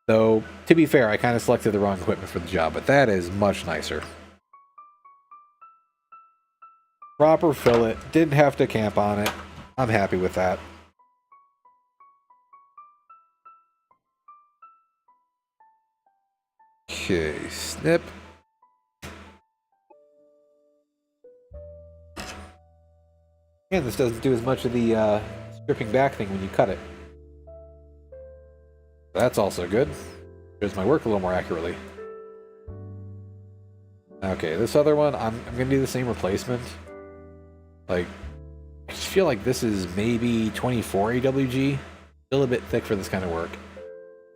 Though, to be fair, I kind of selected the wrong equipment for the job, but that is much nicer. Proper fillet, didn't have to camp on it. I'm happy with that. Okay, snip. And this doesn't do as much of the stripping back thing when you cut it. That's also good. Does my work a little more accurately. Okay, this other one, I'm gonna do the same replacement. Like, I just feel like this is maybe 24 AWG. Still a bit thick for this kind of work.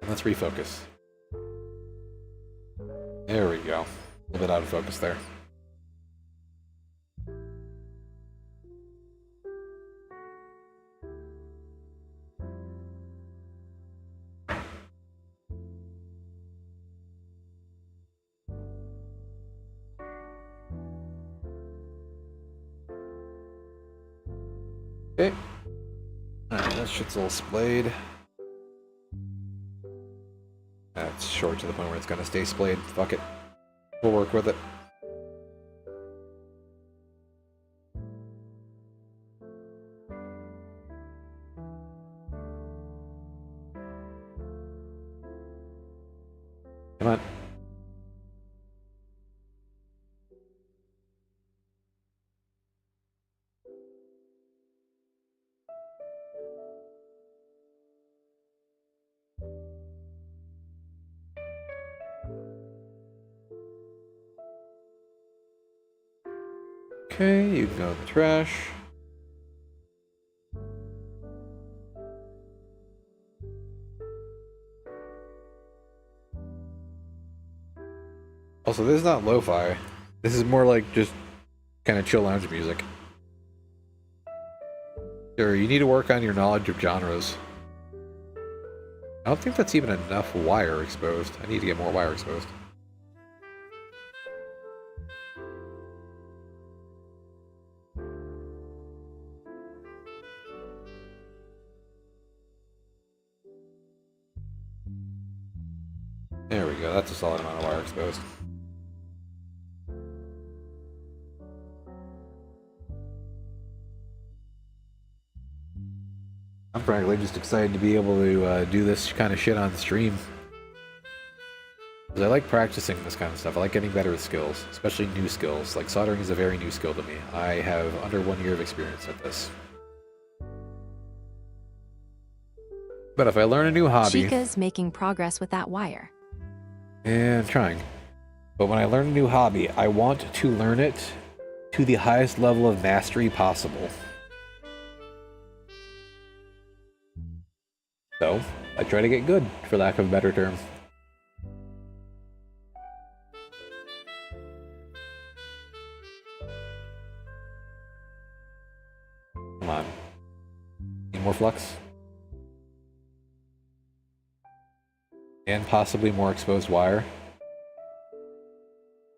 And let's refocus. There we go. A little bit out of focus there. Okay. Alright, that shit's a little splayed. That's short to the point where it's gonna stay splayed. Fuck it. We'll work with it. Come on. Okay, you can go in the trash. Also, this is not lo-fi. This is more like just kind of chill lounge music. Sure, you need to work on your knowledge of genres. I don't think that's even enough wire exposed. I need to get more wire exposed. There we go, that's a solid amount of wire exposed. I'm frankly just excited to be able to do this kind of shit on stream. Because I like practicing this kind of stuff. I like getting better at skills, especially new skills. Like soldering is a very new skill to me. I have under 1 year of experience at this. But if I learn a new hobby... Chica's making progress with that wire. Yeah, I'm trying. But when I learn a new hobby, I want to learn it to the highest level of mastery possible. So, I try to get good, for lack of a better term. Come on. Need more flux? And possibly more exposed wire.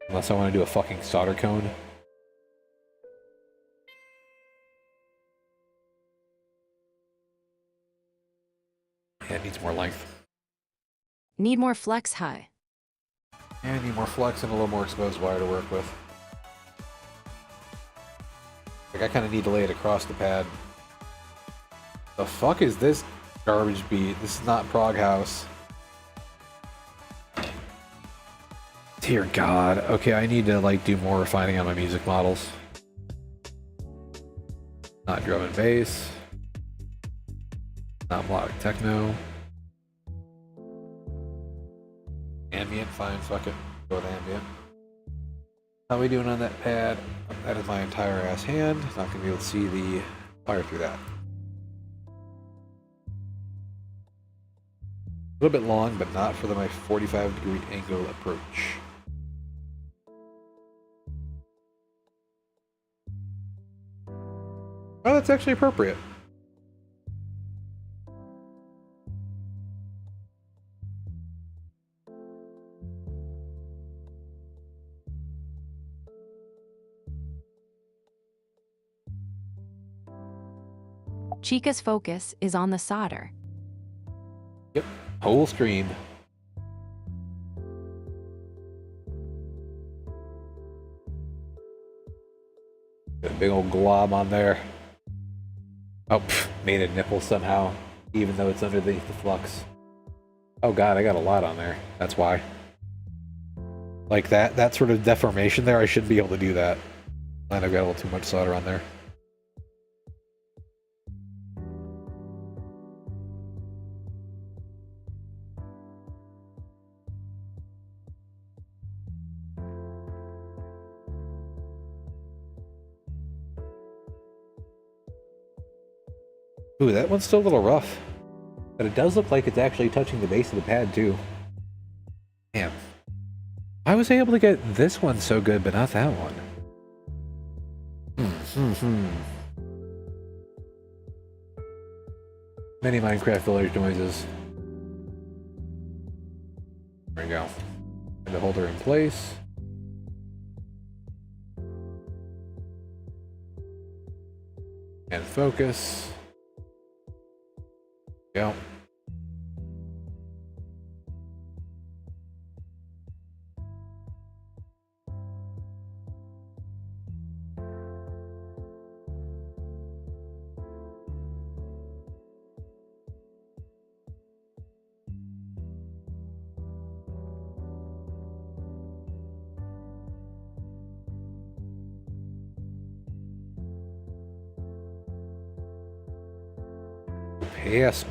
Unless I want to do a fucking solder cone. Yeah, it needs more length. Need more flex high. Yeah, I need more flex and a little more exposed wire to work with. Like, I kind of need to lay it across the pad. The fuck is this garbage beat? This is not Prog House. Dear God. Okay, I need to, like, do more refining on my music models. Not drum and bass. Not melodic techno. Ambient, fine, fuck it. Go with ambient. How are we doing on that pad? That is my entire ass hand. Not gonna be able to see the wire through that. A little bit long, but not for my 45-degree angle approach. Oh, that's actually appropriate. Chica's focus is on the solder. Yep, whole stream. Got a big old glob on there. Oh, made a nipple somehow, even though it's underneath the flux. Oh God, I got a lot on there. That's why. Like that sort of deformation there, I shouldn't be able to do that. And I've got a little too much solder on there. Ooh, that one's still a little rough. But it does look like it's actually touching the base of the pad, too. Damn. I was able to get this one so good, but not that one. Many Minecraft village noises. There we go. And the holder in place. And focus. Go.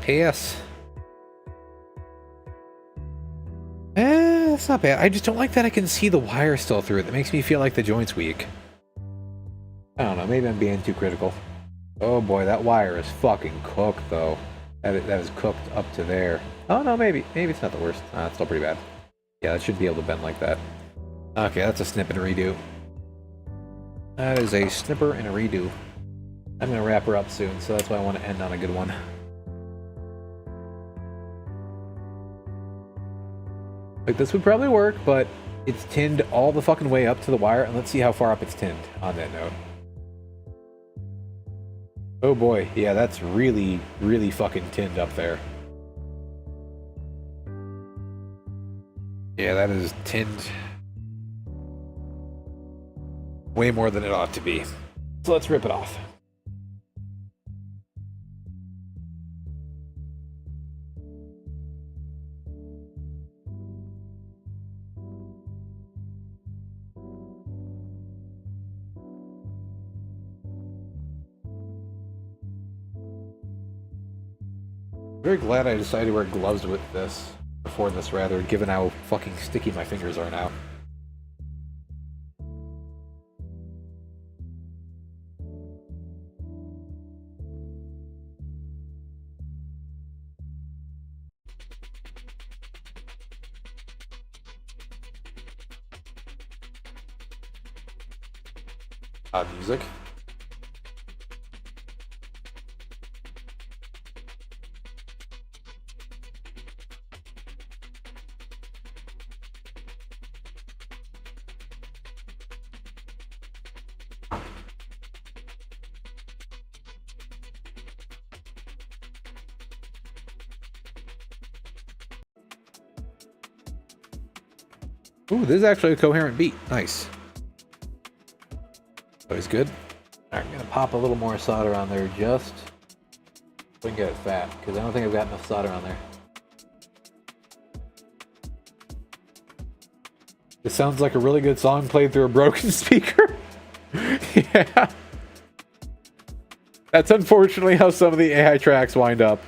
Pass. It's not bad. I just don't like that I can see the wire still through it. That makes me feel like the joint's weak. I don't know. Maybe I'm being too critical. Oh boy, that wire is fucking cooked, though. That is cooked up to there. Oh no, maybe it's not the worst. It's still pretty bad. Yeah, that should be able to bend like that. Okay, that's a snip and a redo. That is a snipper and a redo. I'm gonna wrap her up soon, so that's why I want to end on a good one. Like, this would probably work, but it's tinned all the fucking way up to the wire, and let's see how far up it's tinned on that note. Oh boy, yeah, that's really, really fucking tinned up there. Yeah, that is tinned way more than it ought to be. So let's rip it off. Very glad I decided to wear gloves with this before this, rather, given how fucking sticky my fingers are now. Music. Ooh, this is actually a coherent beat. Nice. Always good. Alright, I'm gonna pop a little more solder on there just so we can get it fat, because I don't think I've got enough solder on there. This sounds like a really good song played through a broken speaker. Yeah. That's unfortunately how some of the AI tracks wind up.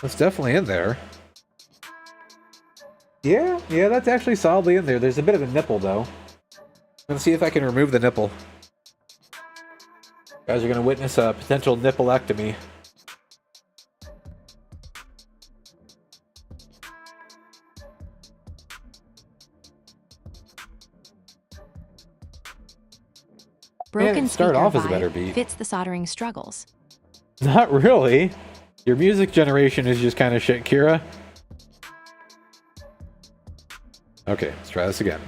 That's definitely in there. Yeah, that's actually solidly in there. There's a bit of a nipple, though. I'm gonna see if I can remove the nipple. You guys are gonna witness a potential nippleectomy. Broken start speaker off as a better vibe beat. fits the soldering struggles. Not really. Your music generation is just kind of shit, Kira. Okay, let's try this again.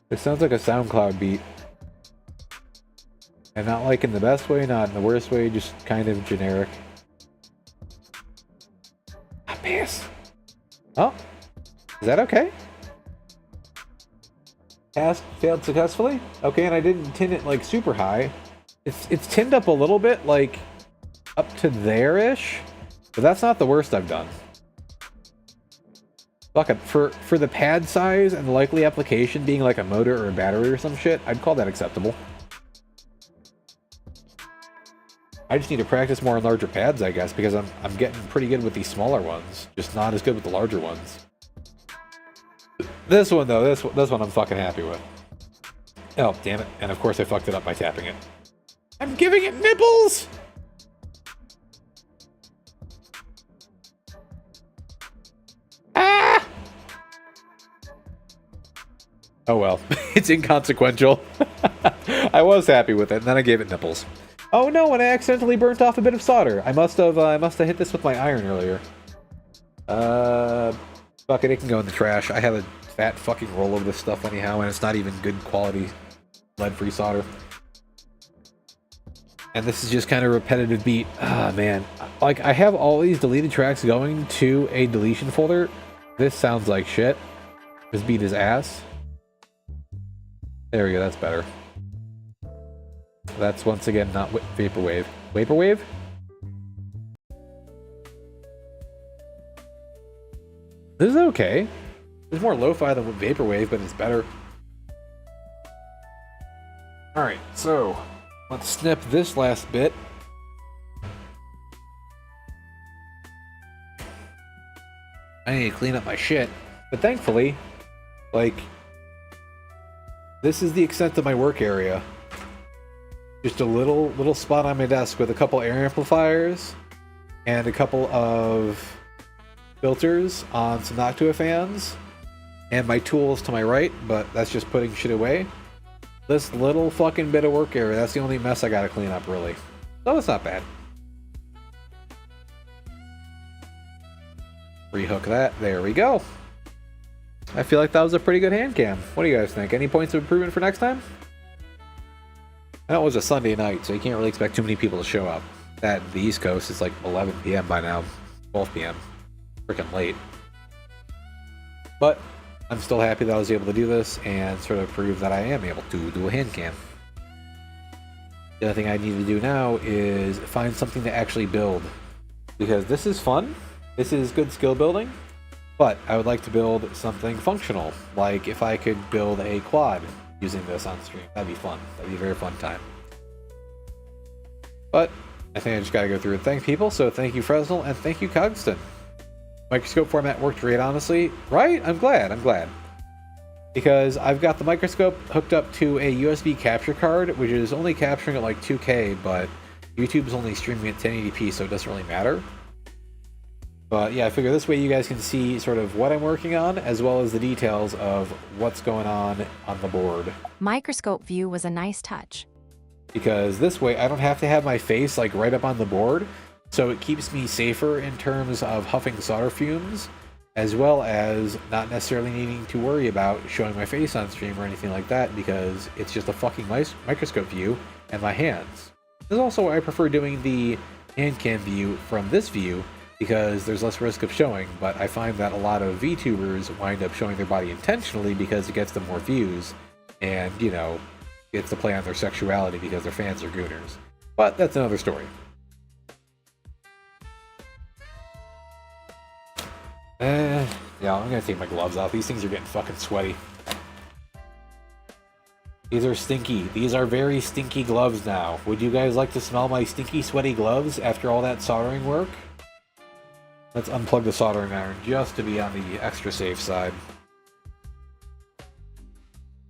It sounds like a SoundCloud beat. And not like in the best way, not in the worst way, just kind of generic. Ah, piss. Oh, is that okay? Task failed successfully? Okay, and I didn't tin it like super high. It's tinned up a little bit, like up to there-ish, but that's not the worst I've done. Fuck it, for the pad size and the likely application being like a motor or a battery or some shit, I'd call that acceptable. I just need to practice more on larger pads, I guess, because I'm getting pretty good with these smaller ones, just not as good with the larger ones. This one, though, this one I'm fucking happy with. Oh, damn it. And of course I fucked it up by tapping it. I'm giving it nipples! Oh well, it's inconsequential. I was happy with it, and then I gave it nipples. Oh no, and I accidentally burnt off a bit of solder. I must have hit this with my iron earlier. Fuck it, it can go in the trash. I have a fat fucking roll of this stuff anyhow, and it's not even good quality lead-free solder. And this is just kind of a repetitive beat. Ah, man. Like, I have all these deleted tracks going to a deletion folder. This sounds like shit. This beat is ass. There we go, that's better. That's once again not Vaporwave. Vaporwave? This is okay. It's more lo-fi than Vaporwave, but it's better. Alright, so let's snip this last bit. I need to clean up my shit. But thankfully, like, this is the extent of my work area. Just a little spot on my desk with a couple air amplifiers and a couple of filters on some Noctua fans and my tools to my right, but that's just putting shit away. This little fucking bit of work area, that's the only mess I gotta clean up, really. So it's not bad. Rehook that. There we go. I feel like that was a pretty good hand cam. What do you guys think? Any points of improvement for next time? I know it was a Sunday night, so you can't really expect too many people to show up. At the East Coast, it's like 11 p.m. by now. 12 p.m. Freaking late. But I'm still happy that I was able to do this and sort of prove that I am able to do a hand cam. The other thing I need to do now is find something to actually build. Because this is fun. This is good skill building. But I would like to build something functional. Like if I could build a quad using this on stream. That'd be fun. That'd be a very fun time. But I think I just gotta go through and thank people. So thank you, Fresnel, and thank you, Cogston. Microscope format worked great, honestly. Right? I'm glad. Because I've got the microscope hooked up to a USB capture card, which is only capturing at like 2K, but YouTube's only streaming at 1080p, so it doesn't really matter. But yeah, I figure this way you guys can see sort of what I'm working on, as well as the details of what's going on the board. Microscope view was a nice touch. Because this way I don't have to have my face like right up on the board, so it keeps me safer in terms of huffing solder fumes, as well as not necessarily needing to worry about showing my face on stream or anything like that, because it's just a fucking microscope view and my hands. This is also why I prefer doing the Handcam view from this view, because there's less risk of showing, but I find that a lot of VTubers wind up showing their body intentionally because it gets them more views, and, you know, gets to play on their sexuality because their fans are gooners. But that's another story. Yeah, I'm gonna take my gloves off. These things are getting fucking sweaty. These are stinky. These are very stinky gloves now. Would you guys like to smell my stinky, sweaty gloves after all that soldering work? Let's unplug the soldering iron just to be on the extra safe side.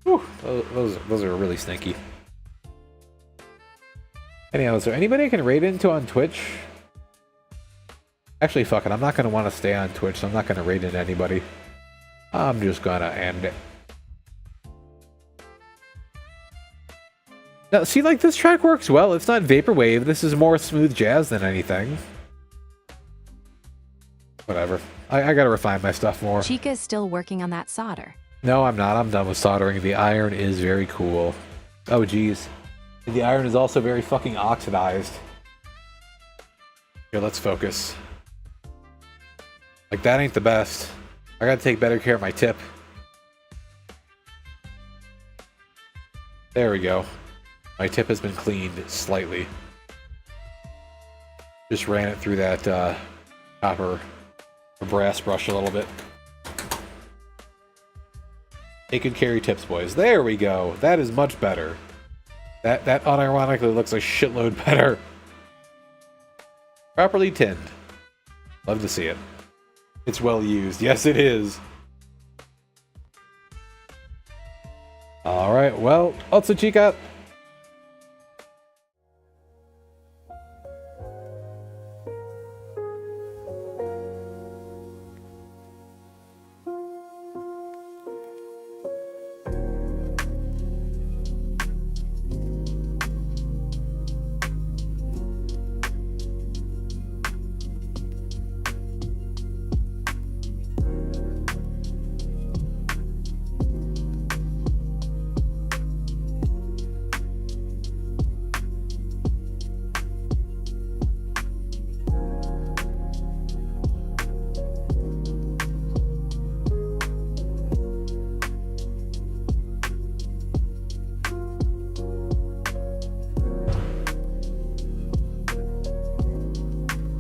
Whew, those are really stinky. Anyhow, is there anybody I can raid into on Twitch? Actually, fuck it. I'm not going to want to stay on Twitch, so I'm not going to raid into anybody. I'm just going to end it. Now, see, like, this track works well. It's not Vaporwave. This is more smooth jazz than anything. Whatever. I gotta refine my stuff more. Chica is still working on that solder. No, I'm not. I'm done with soldering. The iron is very cool. Oh, geez. The iron is also very fucking oxidized. Here, let's focus. Like, that ain't the best. I gotta take better care of my tip. There we go. My tip has been cleaned slightly. Just ran it through that copper brass brush a little bit. Take good care of your tips, boys. There we go. That is much better. That unironically looks a shitload better. Properly tinned. Love to see it. It's well used. Yes, it is. Alright, well, also Chica.